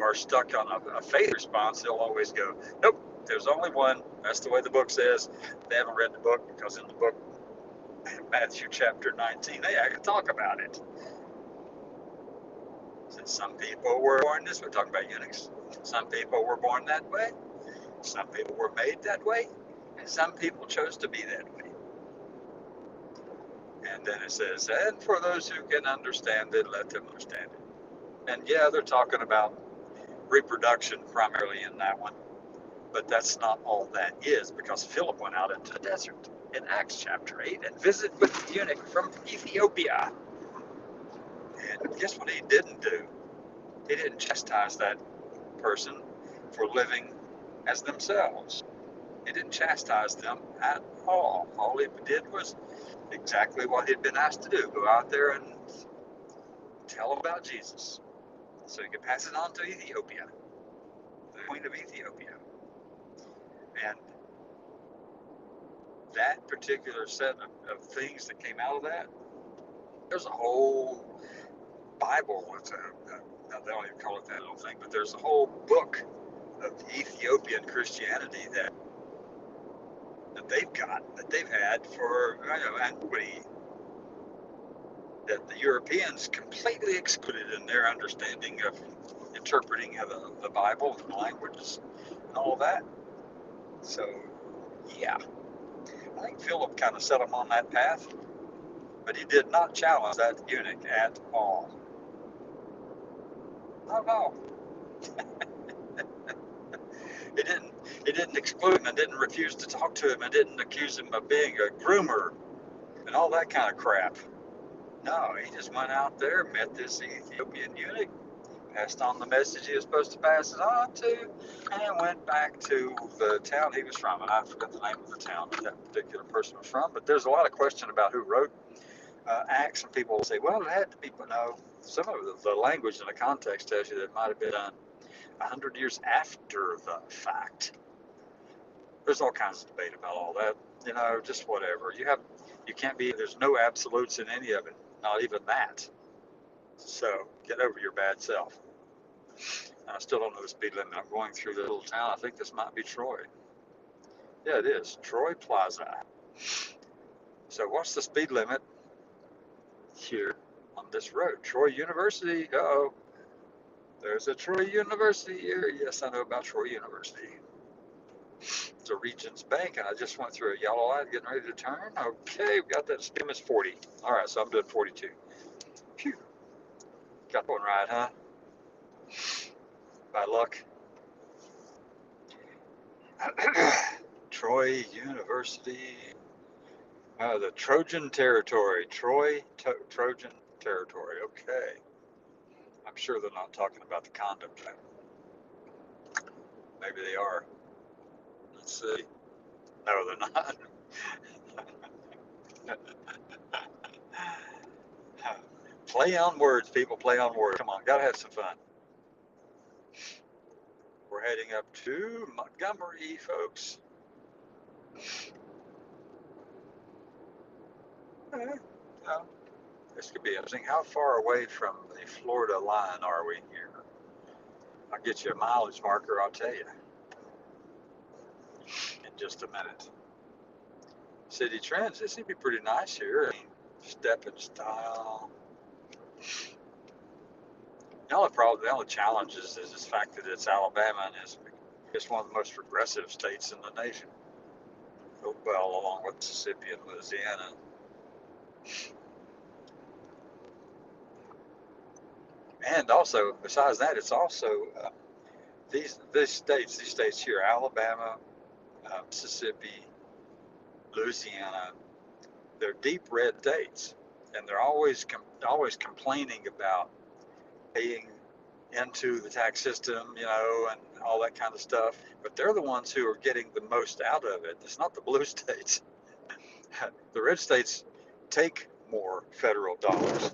[SPEAKER 1] are stuck on a faith response, they'll always go, nope, there's only one. That's the way the book says. They haven't read the book, because in the book, Matthew chapter 19, I can talk about it. Since some people were born this way, we're talking about eunuchs. Some people were born that way. Some people were made that way. And some people chose to be that way. And then it says, and for those who can understand it, let them understand it. And yeah, they're talking about reproduction primarily in that one. But that's not all that is, because Philip went out into the desert in Acts chapter 8 and visited with the eunuch from Ethiopia. And guess what he didn't do? He didn't chastise that person for living as themselves. He didn't chastise them at all. All he did was exactly what he'd been asked to do: go out there and tell about Jesus, so he could pass it on to Ethiopia, the Queen of Ethiopia. And that particular set of things that came out of that, there's a whole Bible. It's they don't even call it that little thing, but there's a whole book of Ethiopian Christianity that they've had for antiquity, that the Europeans completely excluded in their understanding of interpreting of the Bible and the languages and all that. So, yeah, I think Philip kind of set them on that path, but he did not challenge that eunuch at all. Not at all. He didn't exclude him, and didn't refuse to talk to him, and didn't accuse him of being a groomer and all that kind of crap. No, he just went out there, met this Ethiopian eunuch, passed on the message he was supposed to pass it on to, and went back to the town he was from. And I forgot the name of the town that particular person was from, but there's a lot of question about who wrote Acts, and people will say, well, it had to be, but no, some of the language and the context tells you that it might have been done 100 years after the fact. There's all kinds of debate about all that, just whatever. You can't be, there's no absolutes in any of it, not even that. So get over your bad self. I still don't know the speed limit. I'm going through the little town. I think this might be Troy. Yeah, it is. Troy Plaza. So what's the speed limit here on this road? Troy University. Uh-oh. There's a Troy University here. Yes, I know about Troy University. It's a Regions Bank, and I just went through a yellow light getting ready to turn. Okay, we got that. Speed limit's 40. All right, so I'm doing 42. Phew. Got that one right, huh? By luck. Troy University. The Trojan Territory. Trojan Territory. Okay. I'm sure they're not talking about the condom thing. Maybe they are. Let's see. No, they're not. Play on words, people. Play on words. Come on, gotta have some fun. We're heading up to Montgomery, folks. Uh, this could be interesting. How far away from the Florida line are we here? I'll get you a mileage marker, I'll tell you in just a minute. City trends, this would be pretty nice here. I mean, step and style. The only challenge is this fact that it's Alabama and it's one of the most progressive states in the nation. Well, along with Mississippi and Louisiana. And also, besides that, it's also these states here, Alabama, Mississippi, Louisiana, they're deep red states, and they're always complaining about paying into the tax system, and all that kind of stuff. But they're the ones who are getting the most out of it. It's not the blue states. The red states take more federal dollars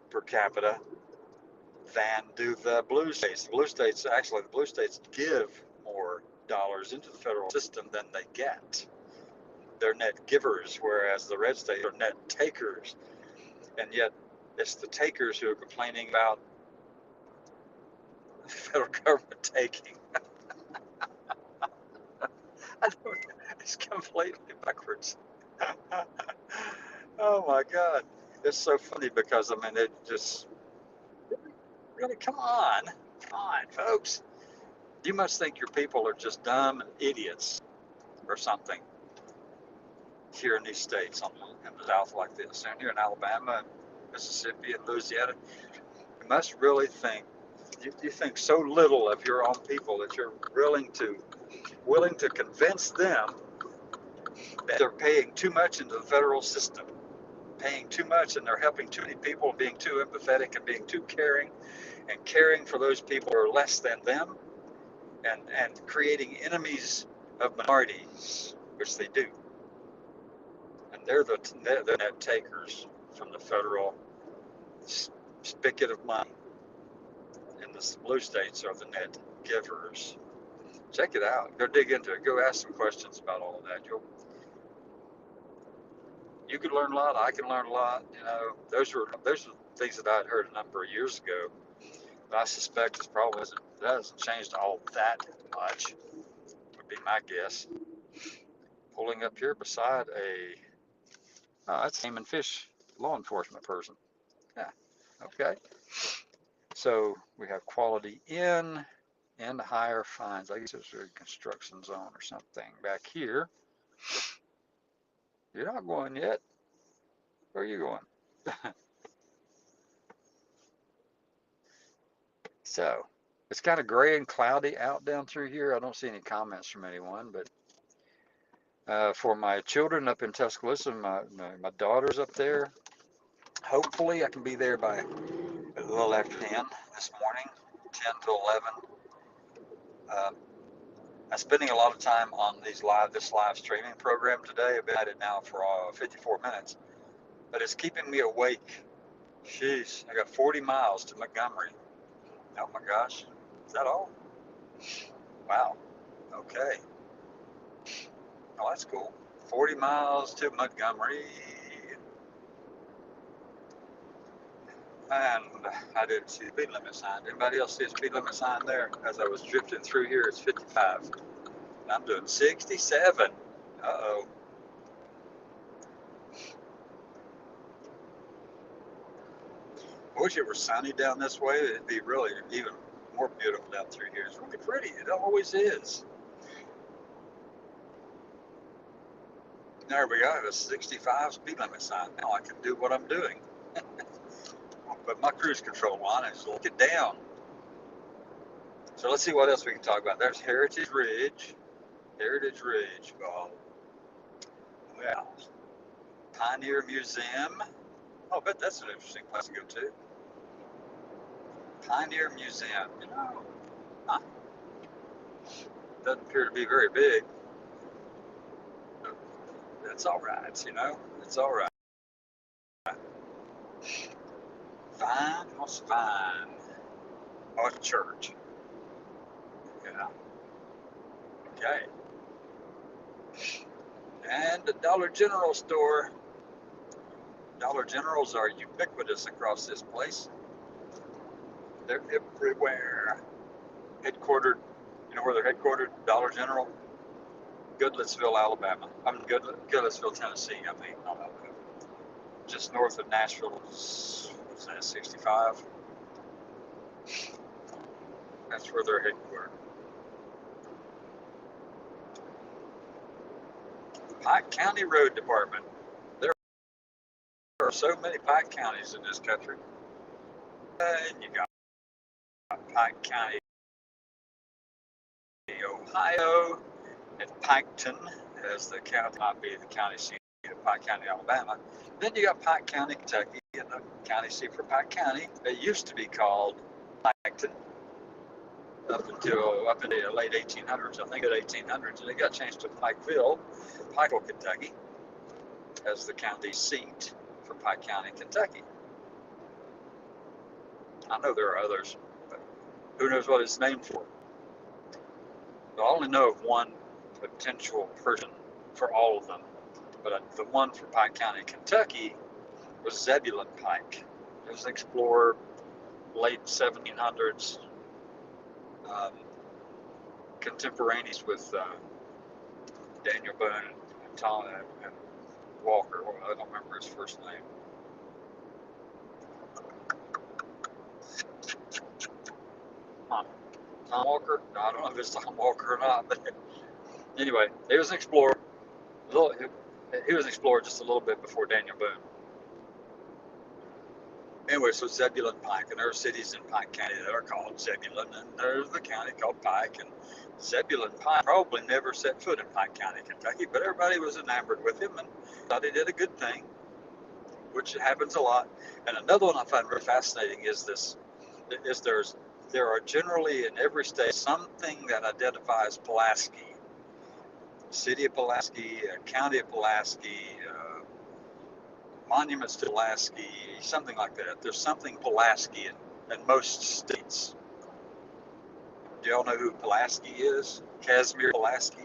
[SPEAKER 1] per capita than do the blue states. The blue states give more dollars into the federal system than they get. They're net givers, whereas the red states are net takers. And yet it's the takers who are complaining about the federal government taking. It's completely backwards. Oh my God. It's so funny because, it just, really, come on, folks. You must think your people are just dumb and idiots or something here in these states in the South like this. And here in Alabama and Mississippi and Louisiana, you must really think, you think so little of your own people that you're willing to convince them that they're paying too much into the federal system, paying too much, and they're helping too many people, being too empathetic and being too caring, and caring for those people who are less than them, and creating enemies of minorities, which they do. And they're the net takers from the federal spigot of money, and the blue states are the net givers. Check it out. Go dig into it. Go ask some questions about all of that. You could learn a lot. I can learn a lot. Those are things that I'd heard a number of years ago. But I suspect that hasn't changed all that much. Would be my guess. Pulling up here beside that's a game and fish law enforcement person. Yeah. Okay. So we have quality in and higher fines. I guess it's a construction zone or something back here. You're not going yet. Where are you going? So it's kind of gray and cloudy out down through here. I don't see any comments from anyone, but for my children up in Tuscaloosa, my daughter's up there. Hopefully I can be there by a little after 10 this morning, 10 to 11. I'm spending a lot of time on this live streaming program today. I've been at it now for 54 minutes, but it's keeping me awake. Jeez, I got 40 miles to Montgomery. Oh my gosh, is that all? Wow, okay. Oh, that's cool. 40 miles to Montgomery. And I didn't see the speed limit sign. Anybody else see a speed limit sign there? As I was drifting through here, it's 55. And I'm doing 67. Uh-oh. I wish it were sunny down this way. It'd be really even more beautiful down through here. It's really pretty. It always is. There we go. I have a 65 speed limit sign. Now I can do what I'm doing. But my cruise control on is look it down. So let's see what else we can talk about. There's Heritage Ridge. Heritage Ridge. Oh, well, Pioneer Museum. Oh, I bet that's an interesting place to go to. Pioneer Museum. Huh. Doesn't appear to be very big. That's all right, It's all right. is fine. Oh, it's a church. Yeah. Okay. And the Dollar General store. Dollar Generals are ubiquitous across this place. They're everywhere. Headquartered, you know where they're headquartered? Dollar General, Goodlettsville, Alabama. Goodlettsville, Tennessee. Just north of Nashville. What's that? 65. That's where they're headquartered. Pike County Road Department. There are so many Pike counties in this country. And you got Pike County, Ohio, and Piketon, as the county might be the county seat of Pike County, Alabama. Then you got Pike County, Kentucky, and the county seat for Pike County. It used to be called Piketon up in the late 1800s, I think, at 1800s, and it got changed to Pikeville, Kentucky, as the county seat for Pike County, Kentucky. I know there are others, but who knows what it's named for? I only know of one potential person for all of them, but the one for Pike County, Kentucky was Zebulon Pike. He was an explorer, late 1700s, contemporaneous with Daniel Boone and Tom and Walker. Well, I don't remember his first name. Tom Walker? No, I don't know if it's Tom Walker or not, but anyway, he was an explorer. He was an explorer just a little bit before Daniel Boone. Anyway, so Zebulon Pike, and there are cities in Pike County that are called Zebulon, and there's the county called Pike, and Zebulon Pike probably never set foot in Pike County, Kentucky, but everybody was enamored with him and thought he did a good thing, which happens a lot. And another one I find very fascinating is there are generally in every state something that identifies Pulaski, city of Pulaski, county of Pulaski, monuments to Pulaski, something like that. There's something Pulaski in most states. Do y'all know who Pulaski is? Casimir Pulaski.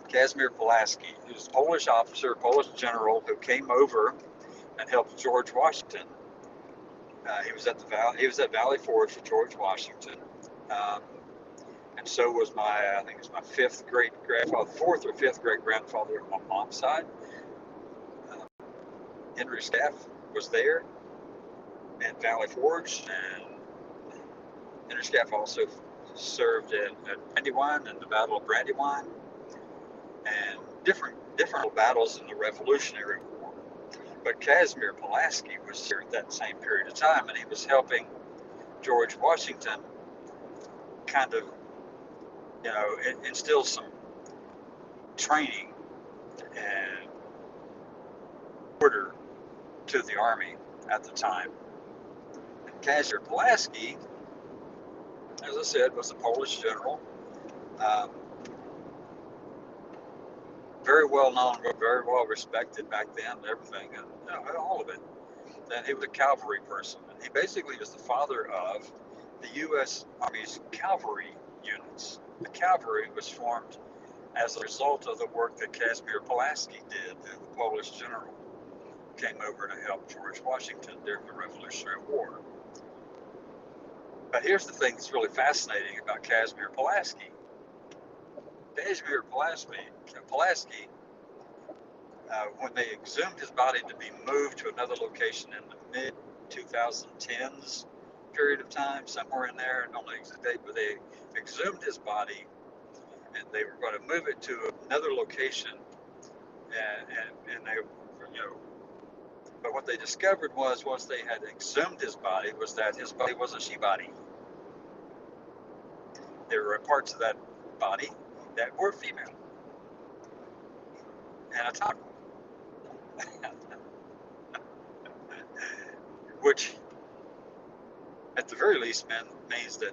[SPEAKER 1] Casimir Pulaski, he was a Polish officer, Polish general who came over and helped George Washington. He was at Valley Forge for George Washington, and so was I think it was my fourth or fifth great grandfather on my mom's side. Henry Staff was there at Valley Forge, and Henry Staff also served at Brandywine in the Battle of Brandywine, and different battles in the Revolutionary War. But Casimir Pulaski was here at that same period of time, and he was helping George Washington kind of, instill some training and order to the army at the time. And Casimir Pulaski, as I said, was a Polish general, very well known, very well respected back then, and everything, and all of it. Then he was a cavalry person, and he basically was the father of the U.S. Army's cavalry units. The cavalry was formed as a result of the work that Casimir Pulaski did, the Polish general came over to help George Washington during the Revolutionary War. But here's the thing that's really fascinating about Casimir Pulaski. Casimir Pulaski, when they exhumed his body to be moved to another location in the mid-2010s period of time, somewhere in there, I don't know the exact date, but they exhumed his body and they were going to move it to another location, and they, but what they discovered was, once they had exhumed his body, was that his body was a she-body. There were parts of that body that were female, anatomical, which at the very least means that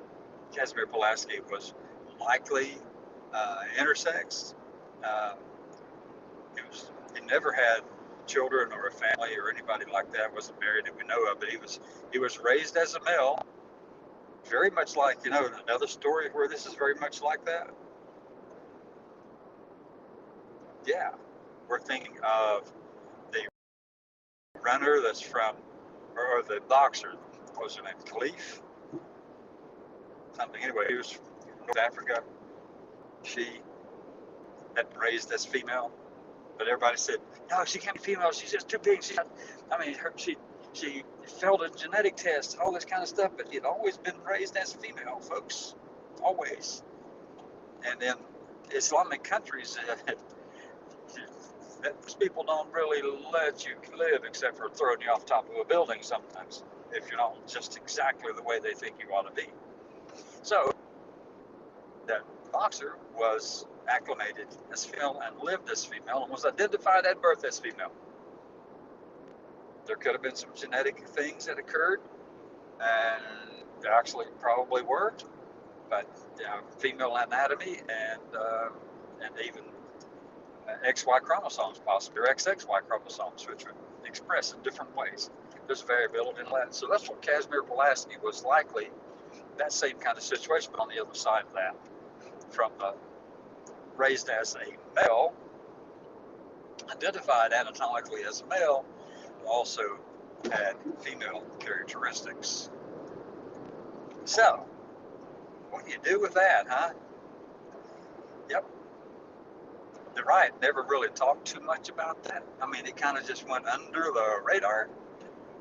[SPEAKER 1] Casimir Pulaski was likely intersex. He never had children or a family or anybody like that. Wasn't married that we know of, but he was raised as a male, very much like, another story where this is very much like that. Yeah, we're thinking of the runner that's from, or the boxer, what was her name, Khalif? Something. Anyway, he was from North Africa. She had been raised as female, but everybody said, no, she can't be female. She's just too big. She failed a genetic test, all this kind of stuff, but she'd always been raised as female, folks. Always. And in Islamic countries, those people don't really let you live except for throwing you off the top of a building sometimes, if you're not just exactly the way they think you ought to be. So that boxer was acclimated as female and lived as female and was identified at birth as female. There could have been some genetic things that occurred, and there actually probably were, but female anatomy and even XY chromosomes possibly, or XXY chromosomes, which are expressed in different ways. There's variability in that. So that's what Casimir Pulaski was likely, that same kind of situation, but on the other side of that, from raised as a male, identified anatomically as a male, also had female characteristics. So, what do you do with that, huh? Yep. The right never really talked too much about that. I mean, it kind of just went under the radar.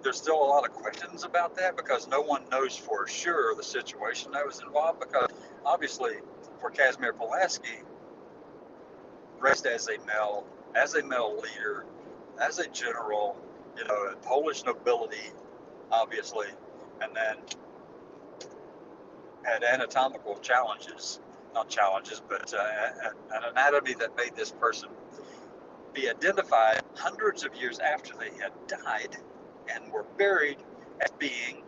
[SPEAKER 1] There's still a lot of questions about that because no one knows for sure the situation that was involved, because obviously for Casimir Pulaski, raised as a male leader, as a general, Polish nobility, obviously, and then had anatomical challenges, not challenges, but an anatomy that made this person be identified hundreds of years after they had died and were buried as being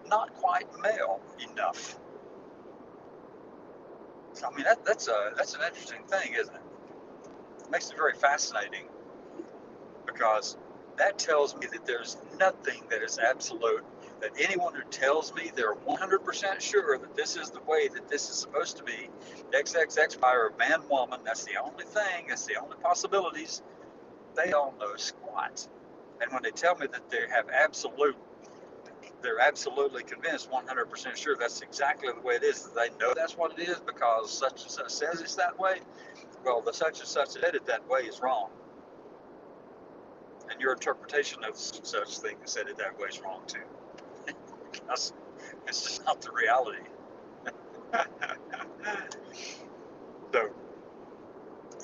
[SPEAKER 1] not quite male enough. So, I mean, that's an interesting thing, isn't it? It makes it very fascinating, because that tells me that there's nothing that is absolute, that anyone who tells me they're 100% sure that this is the way that this is supposed to be, XXXY or man, woman, that's the only thing, that's the only possibilities, they don't know squat. And when they tell me that they're absolutely convinced, 100% sure that's exactly the way it is, that they know that's what it is because such and such says it's that way, well, the such and such said it that way is wrong. And your interpretation of such thing that said it that way is wrong too. Because it's just not the reality. So,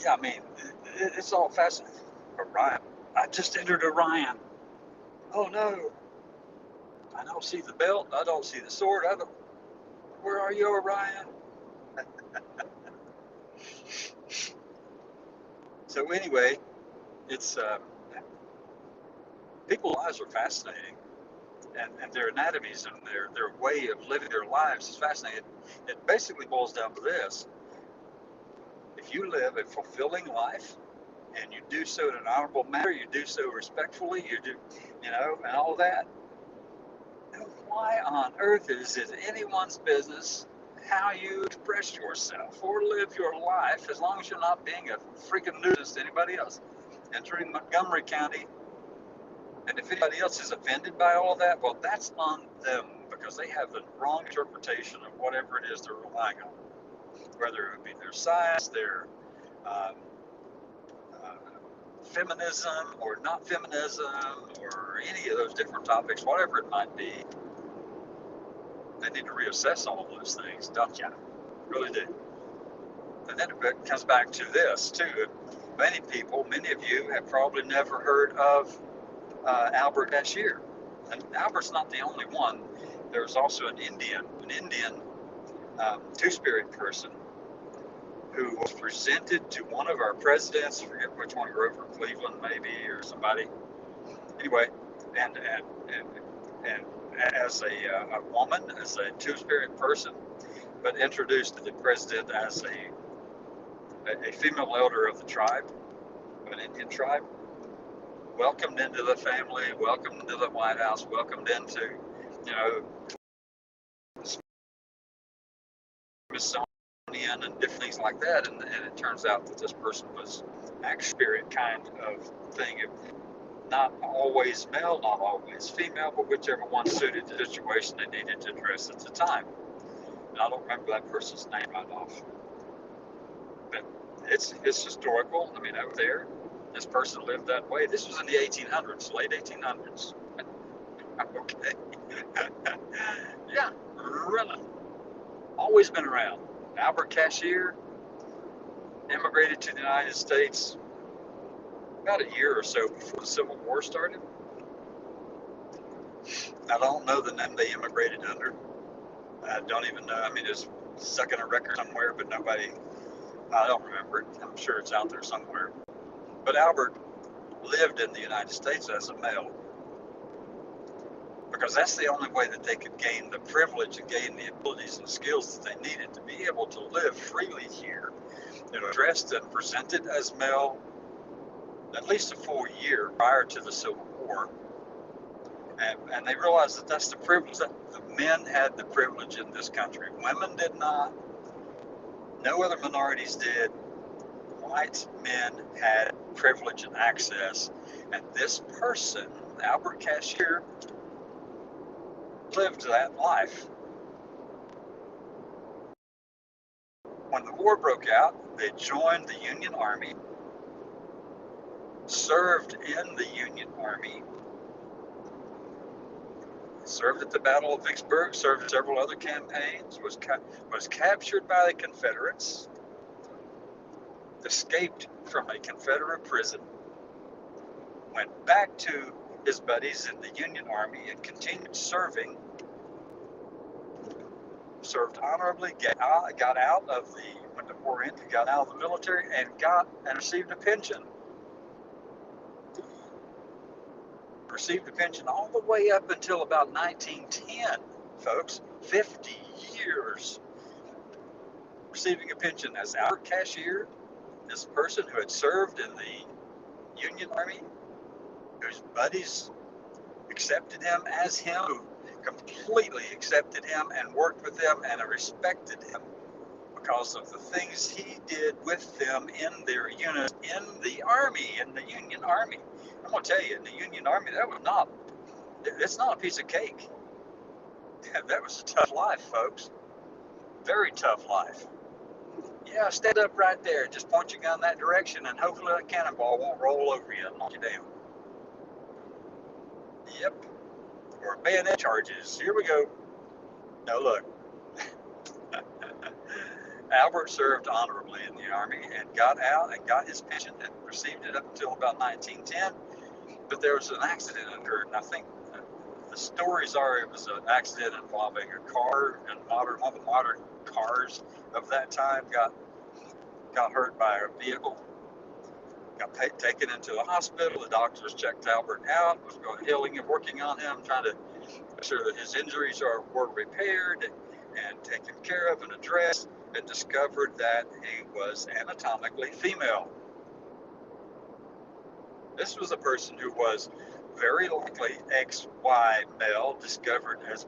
[SPEAKER 1] yeah, I mean, it's all fascinating. Orion. I just entered Orion. Oh no. I don't see the belt. I don't see the sword. Where are you, Orion? So anyway, it's people's lives are fascinating, and their anatomies and their way of living their lives is fascinating. It basically boils down to this: if you live a fulfilling life and you do so in an honorable manner, you do so respectfully, you do, and all that, why on earth is it anyone's business how you express yourself or live your life, as long as you're not being a freaking nuisance to anybody else? Entering Montgomery County, and if anybody else is offended by all of that, well, that's on them, because they have the wrong interpretation of whatever it is they're relying on, whether it be their science, their feminism or not feminism, or any of those different topics, whatever it might be. They need to reassess all of those things, don't you? Really do. And then it comes back to this too. Many of you have probably never heard of Albert Bashir. And Albert's not the only one. There's also an Indian two-spirit person who was presented to one of our presidents, I forget which one, Grover Cleveland maybe, or somebody. Anyway, and as a woman, as a two-spirit person, but introduced to the president as a female elder of the tribe, of an Indian tribe. welcomed into the family, welcomed into the White House, welcomed into, you know, Smithsonian and different things like that. And it turns out that this person was actually spirit kind of thing. Not always male, not always female, but whichever one suited the situation they needed to address at the time. And I don't remember that person's name right off, but it's historical. I mean, over there, this person lived that way. This was in the 1800s, late 1800s. Okay. Yeah, really. Always been around. Albert Cashier immigrated to the United States about a year or so before the Civil War started. I don't know the name they immigrated under. I don't even know. I mean, it's stuck in a record somewhere, but I don't remember it. I'm sure it's out there somewhere. But Albert lived in the United States as a male because that's the only way that they could gain the privilege and gain the abilities and skills that they needed to be able to live freely here. You know, dressed and presented as male at least a full year prior to the Civil War. And they realized that that's the privilege, that the men had the privilege in this country. Women did not. No other minorities did. White men had privilege and access. And this person, Albert Cashier, lived that life. When the war broke out, they joined the Union Army, served in the Union Army, served at the Battle of Vicksburg, served in several other campaigns, was captured by the Confederates, escaped from a Confederate prison, went back to his buddies in the Union Army and continued serving, served honorably, got out of when the war ended, got out of the military and received a pension. Received a pension all the way up until about 1910, folks, 50 years. Receiving a pension as Albert Cashier, this person who had served in the Union Army, whose buddies accepted him as him, who completely accepted him and worked with him and respected him because of the things he did with them in their unit, in the Army, in the Union Army. I'm going to tell you, in the Union Army, it's not a piece of cake. That was a tough life, folks. Very tough life. Yeah, stand up right there. Just point your gun that direction, and hopefully that cannonball won't roll over you and knock you down. Yep. Or bayonet charges. Here we go. Now look. Albert served honorably in the Army and got out and got his pension and received it up until about 1910. But there was an accident that occurred, and I think the stories are it was an accident involving a car, and one of the modern cars of that time got hurt by a vehicle, got taken into the hospital. The doctors checked Albert out, was going healing him, working on him, trying to make sure that his injuries were repaired and taken care of and addressed, and discovered that he was anatomically female. This was a person who was very likely XY male, discovered as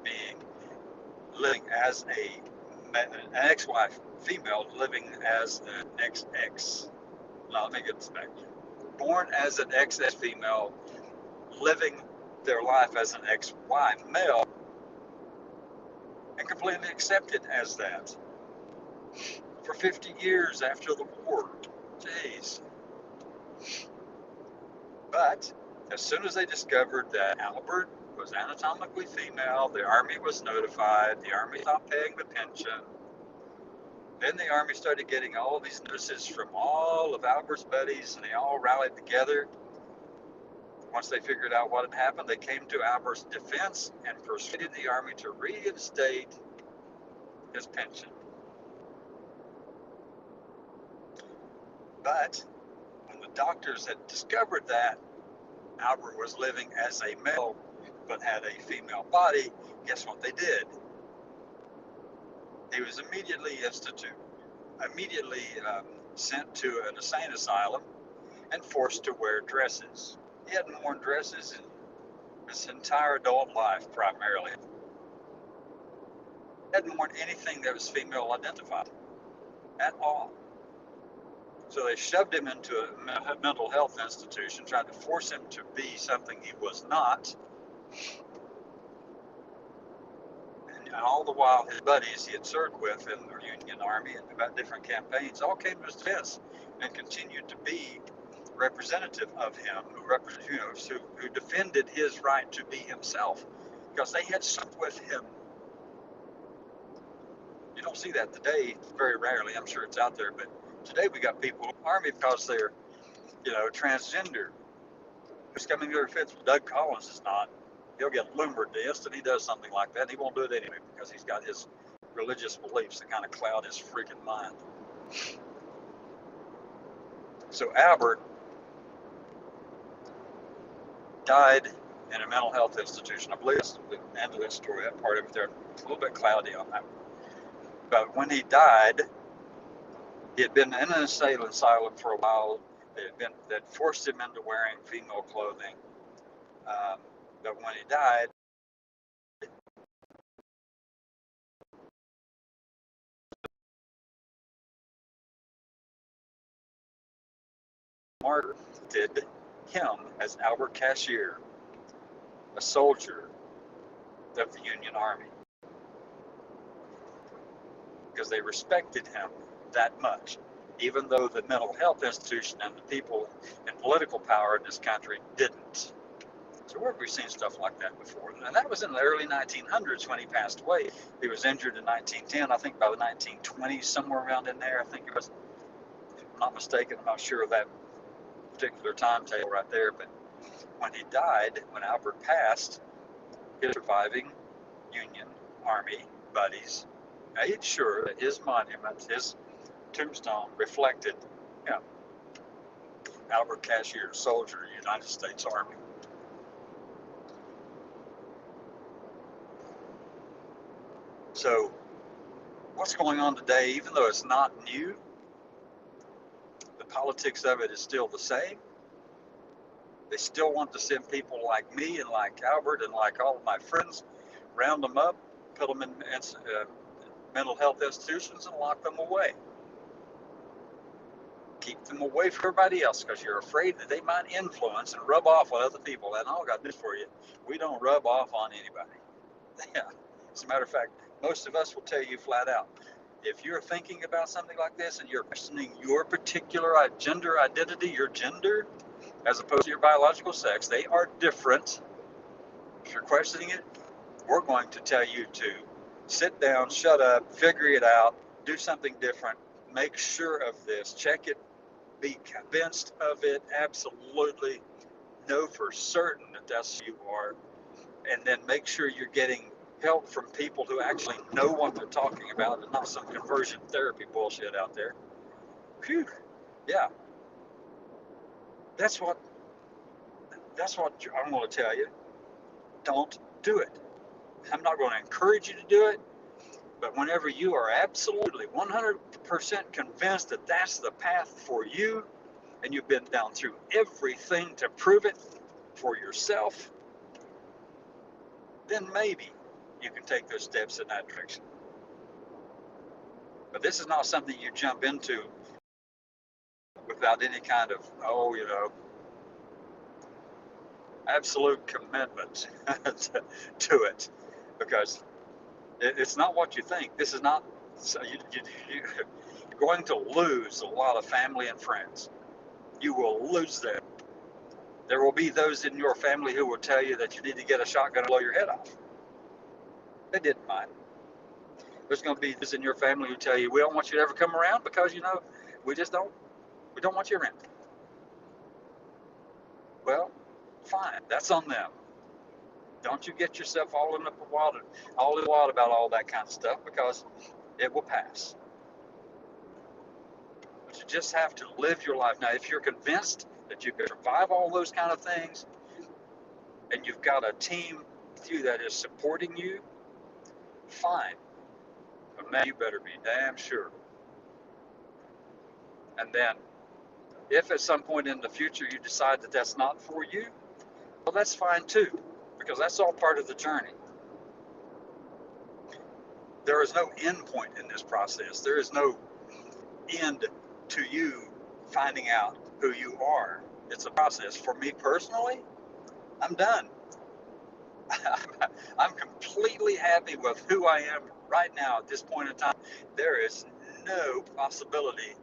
[SPEAKER 1] living as an XY female, living as an XX. Now, let me get this back. Born as an XX female, living their life as an XY male, and completely accepted as that. For 50 years after the war. Jeez. But as soon as they discovered that Albert was anatomically female, the Army was notified, the Army stopped paying the pension. Then the Army started getting all of these notices from all of Albert's buddies, and they all rallied together. Once they figured out what had happened, they came to Albert's defense and persuaded the Army to reinstate his pension. But when the doctors had discovered that Albert was living as a male but had a female body, guess what they did? He was immediately sent to an insane asylum and forced to wear dresses. He hadn't worn dresses in his entire adult life, primarily. He hadn't worn anything that was female identified at all. So they shoved him into a mental health institution, tried to force him to be something he was not. And all the while, his buddies he had served with in the Union Army and about different campaigns all came to his defense and continued to be representative of him, who defended his right to be himself, because they had served with him. You don't see that today, very rarely. I'm sure it's out there, but today we got people in the Army because they're, transgender. Who's coming to their defense? Doug Collins is not. He'll get lumbered the instant he does something like that, and he won't do it anyway because he's got his religious beliefs that kind of cloud his freaking mind. So Albert died in a mental health institution. I believe that's the end of that story. That part of it there, a little bit cloudy on that. But when he died, he had been in an insane asylum for a while. That forced him into wearing female clothing. But when he died, martyred him as Albert Cashier, a soldier of the Union Army, because they respected him that much, even though the mental health institution and the people in political power in this country didn't. So where have we seen stuff like that before? And that was in the early 1900s when he passed away. He was injured in 1910. I think by the 1920s, somewhere around in there. I think it was, if I'm not mistaken, I'm not sure of that particular timetable right there. But when he died, when Albert passed, his surviving Union Army buddies made sure that his monument, his tombstone, reflected him, Albert Cashier, soldier, United States Army. So what's going on today, even though it's not new, the politics of it is still the same. They still want to send people like me and like Albert and like all of my friends, round them up, put them in mental health institutions and lock them away. Keep them away from everybody else because you're afraid that they might influence and rub off on other people. And all I got news for you, we don't rub off on anybody. Yeah. As a matter of fact, most of us will tell you flat out, if you're thinking about something like this and you're questioning your particular gender identity, your gender, as opposed to your biological sex, they are different. If you're questioning it, we're going to tell you to sit down, shut up, figure it out, do something different, make sure of this, check it, be convinced of it, absolutely know for certain that that's who you are, and then make sure you're getting help from people who actually know what they're talking about and not some conversion therapy bullshit out there. Phew. Yeah. That's what I'm going to tell you. Don't do it. I'm not going to encourage you to do it, but whenever you are absolutely 100% convinced that that's the path for you, and you've been down through everything to prove it for yourself, then maybe you can take those steps in that direction. But this is not something you jump into without any kind of, absolute commitment to it, because it's not what you think. This is not, so you're going to lose a lot of family and friends. You will lose them. There will be those in your family who will tell you that you need to get a shotgun and blow your head off. They didn't mind. There's going to be those in your family who tell you, we don't want you to ever come around because, we don't want you around. Well, fine, that's on them. Don't you get yourself all in the wild about all that kind of stuff, because it will pass. But you just have to live your life. Now, if you're convinced that you can survive all those kind of things, and you've got a team with you that is supporting you, fine. But man, you better be damn sure. And then, if at some point in the future you decide that that's not for you, Well, that's fine too, because that's all part of the journey. There is no end point in this process. There is no end to you finding out who you are. It's a process. For me personally, I'm done. I'm completely happy with who I am right now at this point in time. There is no possibility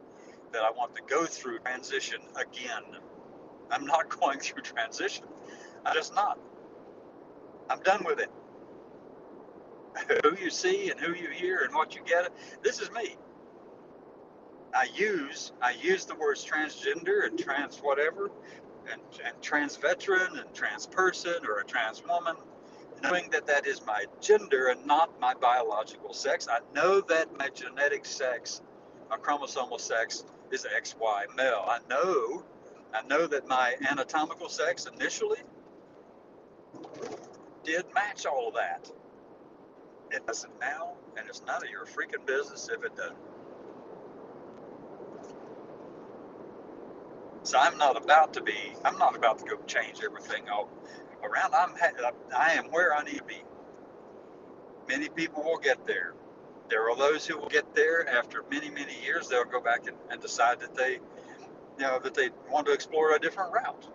[SPEAKER 1] that I want to go through transition again. I'm not going through transition. I'm just not. I'm done with it. Who you see and who you hear and what you get, this is me. I use the words transgender and trans whatever and trans veteran and trans person or a trans woman, knowing that that is my gender and not my biological sex. I know that my genetic sex, my chromosomal sex is XY male. I know that my anatomical sex initially did match all of that. It doesn't now, and it's none of your freaking business if it doesn't. So I'm not about to go change everything all around. I am where I need to be. Many people will get there. There are those who will get there after many, many years. They'll go back and decide that they want to explore a different route.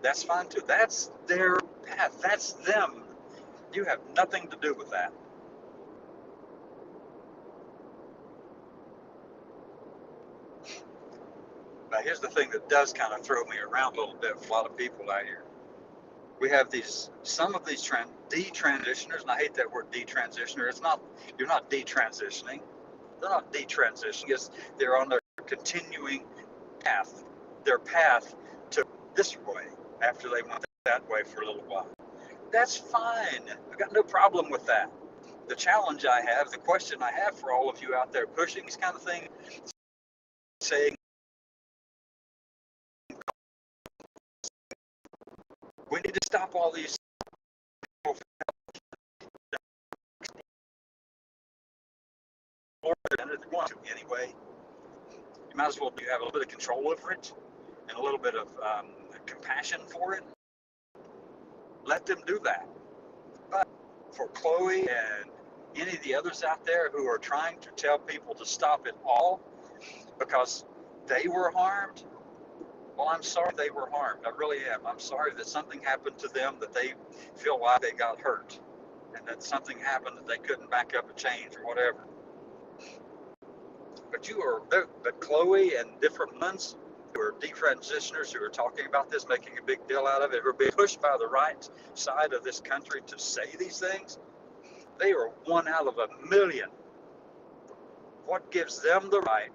[SPEAKER 1] That's fine too. That's their path. That's them. You have nothing to do with that. Now, here's the thing that does kind of throw me around a little bit with a lot of people out here. We have some of these detransitioners, and I hate that word detransitioner. You're not detransitioning. They're not detransitioning. They're on their continuing path. Their path to this way after they went that way for a little while. That's fine. I've got no problem with that. The challenge I have, the question I have for all of you out there pushing this kind of thing, saying we need to stop all these anyway. You might as well have a little bit of control over it and a little bit of compassion for it. Let them do that. But for Chloe and any of the others out there who are trying to tell people to stop it all because they were harmed, well, I'm sorry they were harmed. I really am. I'm sorry that something happened to them that they feel like they got hurt and that something happened that they couldn't back up and change or whatever. But Chloe and different ones who are detransitioners who are talking about this, making a big deal out of it, who are being pushed by the right side of this country to say these things, they are one out of a million. What gives them the right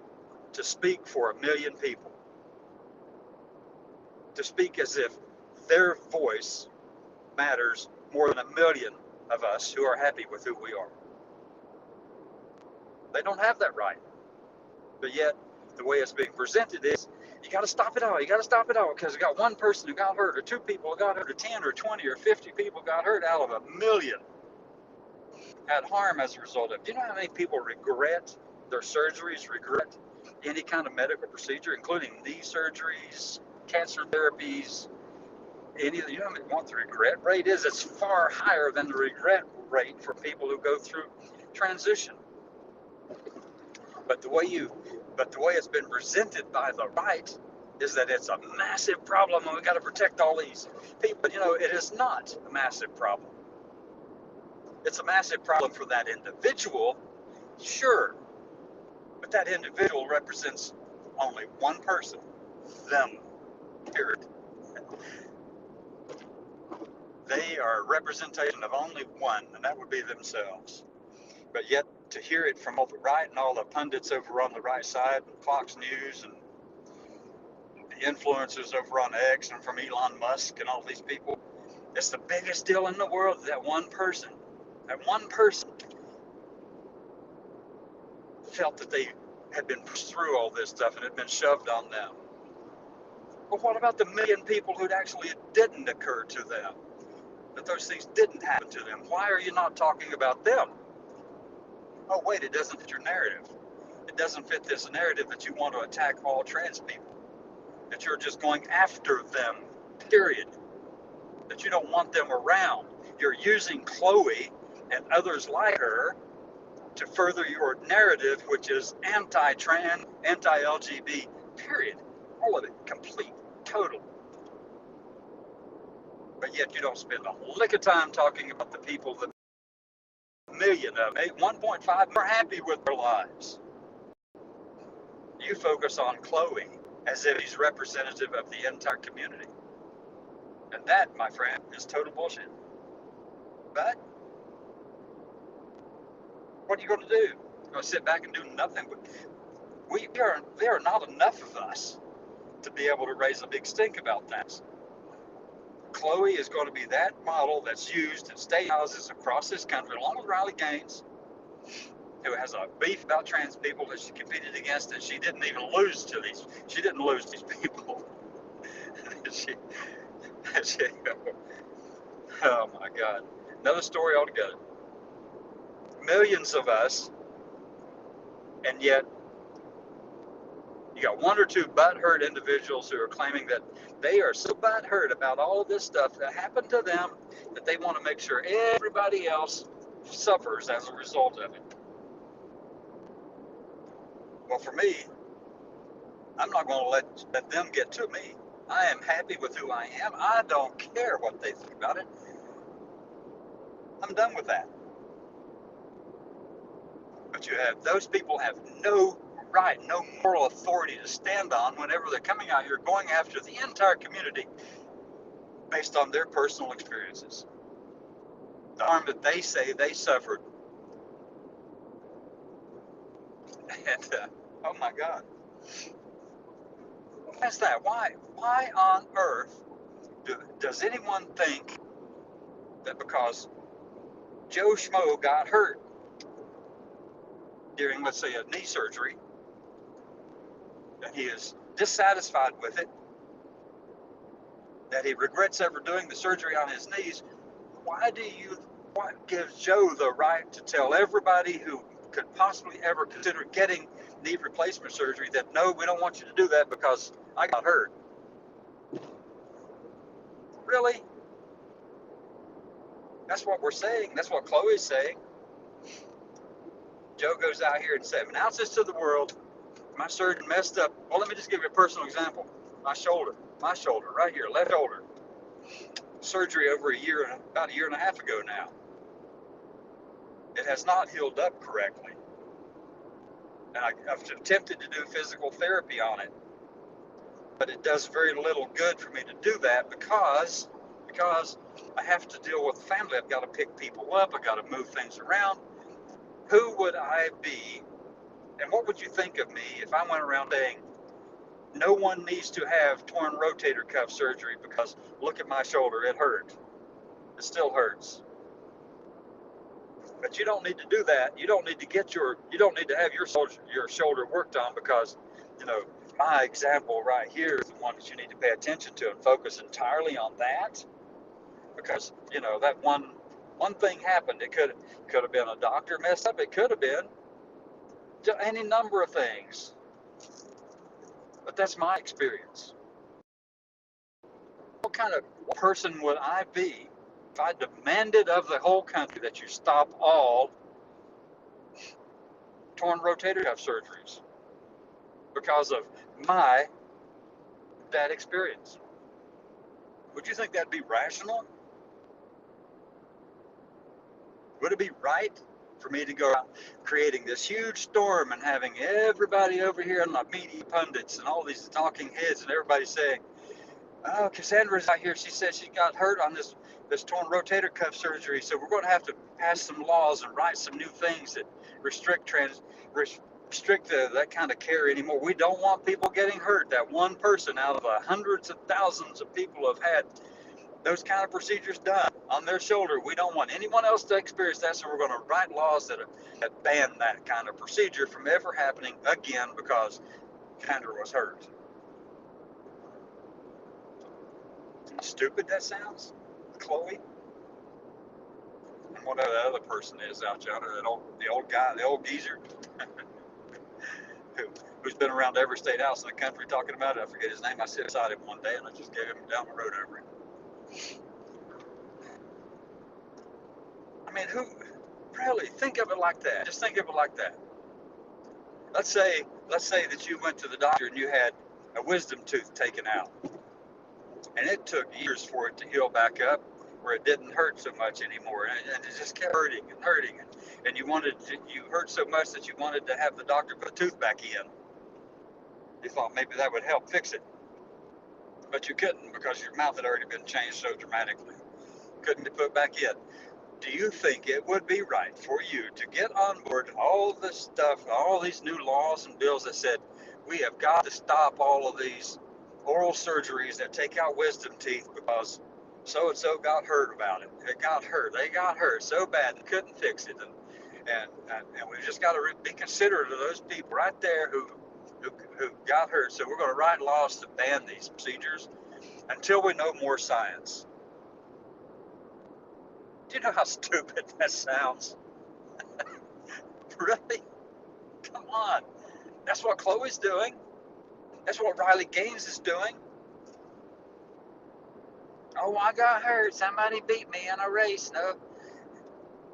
[SPEAKER 1] to speak for a million people? To speak as if their voice matters more than a million of us who are happy with who we are. They don't have that right. But yet, the way it's being presented is, you got to stop it all. You got to stop it all because you got one person who got hurt, or two people who got hurt, or 10 or 20 or 50 people got hurt out of a million had harm as a result of it. Do you know how many people regret their surgeries, regret any kind of medical procedure, including knee surgeries, cancer therapies, any of the, you know how many want the regret rate is? It's far higher than the regret rate for people who go through transition. But the way it's been presented by the right is that it's a massive problem and we got to protect all these people. But it is not a massive problem. It's a massive problem for that individual, sure, but that individual represents only one person, them, period. They are a representation of only one, and that would be themselves. But yet, to hear it from all the right and all the pundits over on the right side, and Fox News and the influencers over on X and from Elon Musk and all these people, it's the biggest deal in the world. That one person felt that they had been pushed through all this stuff and had been shoved on them. But what about the million people who actually it didn't occur to them? That those things didn't happen to them? Why are you not talking about them? Oh, wait, it doesn't fit your narrative. It doesn't fit this narrative that you want to attack all trans people, that you're just going after them, period. that you don't want them around. You're using Chloe and others like her to further your narrative, which is anti-trans, anti-LGBT, period. All of it, complete, total. But yet you don't spend a lick of time talking about the people, the million of them, 1.5 million are happy with their lives. You focus on Chloe as if he's representative of the entire community. And that, my friend, is total bullshit. But what are you going to do? You're going to sit back and do nothing? There are not enough of us to be able to raise a big stink about that. Chloe is going to be that model that's used in state houses across this country, along with Riley Gaines, who has a beef about trans people that she competed against, and she didn't even lose to these. She didn't lose to these people. she, oh my God, another story altogether. Millions of us, and yet you got one or two butthurt individuals who are claiming that they are so butthurt about all of this stuff that happened to them that they want to make sure everybody else suffers as a result of it. Well, for me, I'm not going to let them get to me. I am happy with who I am. I don't care what they think about it. I'm done with that. But those people have no right, no moral authority to stand on whenever they're coming out here going after the entire community based on their personal experiences. The harm that they say they suffered. And, oh my God. Why is that? Why on earth does anyone think that because Joe Schmo got hurt during, let's say, a knee surgery, that he is dissatisfied with it, that he regrets ever doing the surgery on his knees? What gives Joe the right to tell everybody who could possibly ever consider getting knee replacement surgery that, no, we don't want you to do that because I got hurt? Really? That's what we're saying. That's what Chloe's saying. Joe goes out here and says, announces to the world, my surgeon messed up. Well, let me just give you a personal example. My shoulder right here, left shoulder. Surgery over about a year and a half ago now. It has not healed up correctly. And I've attempted to do physical therapy on it. But it does very little good for me to do that because I have to deal with the family. I've got to pick people up. I've got to move things around. Who would I be? And what would you think of me if I went around saying, no one needs to have torn rotator cuff surgery because look at my shoulder, it hurt. It still hurts. But you don't need to do that. You don't need to have your shoulder worked on because, my example right here is the one that you need to pay attention to and focus entirely on that. Because, that one thing happened. It could have been a doctor messed up. It could have been any number of things. But that's my experience. What kind of person would I be if I demanded of the whole country that you stop all torn rotator cuff surgeries because of my bad experience? Would you think that'd be rational? Would it be right for me to go out creating this huge storm and having everybody over here and the media pundits and all these talking heads and everybody saying, oh, Cassandra's out here, she said she got hurt on this torn rotator cuff surgery, so we're going to have to pass some laws and write some new things that restrict that kind of care anymore. We don't want people getting hurt. That one person out of the hundreds of thousands of people have had those kind of procedures done on their shoulder. We don't want anyone else to experience that, so we're going to write laws that ban that kind of procedure from ever happening again because Cassandra was hurt. How stupid that sounds, Chloe. And whatever the other person is out yonder, the old guy, the old geezer, who's been around every state house in the country talking about it. I forget his name. I sat beside him one day and I just gave him down the road over him. I mean, who really think of it like that? Just think of it like that. Let's say that you went to the doctor and you had a wisdom tooth taken out, and it took years for it to heal back up, where it didn't hurt so much anymore, and it just kept hurting and hurting, and you hurt so much that you wanted to have the doctor put the tooth back in. You thought maybe that would help fix it, but you couldn't because your mouth had already been changed so dramatically. Couldn't be put back in. Do you think it would be right for you to get on board all this stuff, all these new laws and bills that said we have got to stop all of these oral surgeries that take out wisdom teeth because so and so got hurt about it? It got hurt. They got hurt so bad they couldn't fix it, and we've just got to be considerate of those people right there who got hurt. So we're going to write laws to ban these procedures until we know more science. Do you know how stupid that sounds? Really? Come on. That's what Chloe's doing. That's what Riley Gaines is doing. Oh, I got hurt. Somebody beat me in a race. No.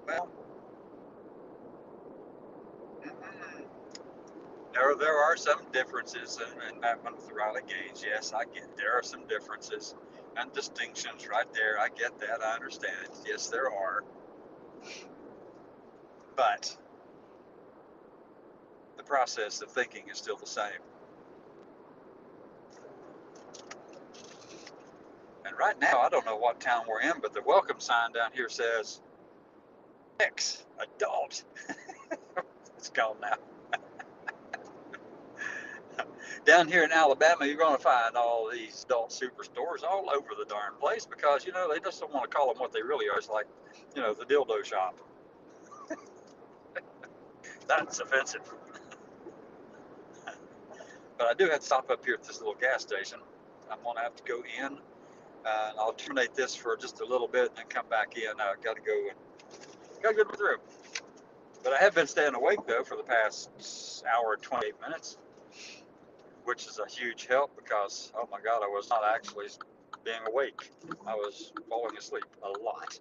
[SPEAKER 1] Well, there are some differences in that one with Riley Gaines. Yes, I get there are some differences and distinctions right there. I get that. I understand it. Yes, there are. But the process of thinking is still the same. And right now, I don't know what town we're in, but the welcome sign down here says X adult. It's gone now. Down here in Alabama, you're going to find all these adult superstores all over the darn place because, they just don't want to call them what they really are. It's like, the dildo shop. That's offensive. But I do have to stop up here at this little gas station. I'm going to have to go in. And I'll terminate this for just a little bit and then come back in. I've got to go through. But I have been staying awake, though, for the past hour and 28 minutes, which is a huge help because, oh my God, I was not actually being awake. I was falling asleep a lot.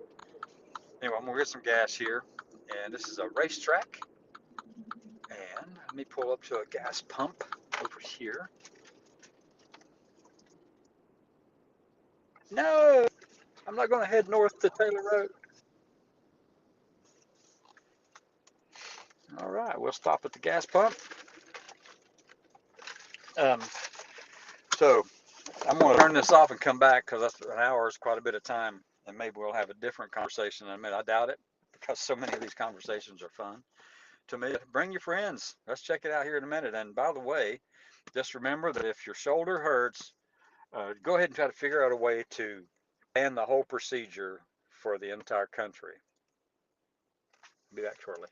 [SPEAKER 1] Anyway, I'm going to get some gas here. And this is a racetrack. And let me pull up to a gas pump over here. No, I'm not going to head north to Taylor Road. All right, we'll stop at the gas pump. So I'm going to turn this off and come back because that's an hour is quite a bit of time, and maybe we'll have a different conversation in a minute. I doubt it because so many of these conversations are fun to me. Bring your friends. Let's check it out here in a minute. And by the way, just remember that if your shoulder hurts, go ahead and try to figure out a way to ban the whole procedure for the entire country. Be back shortly.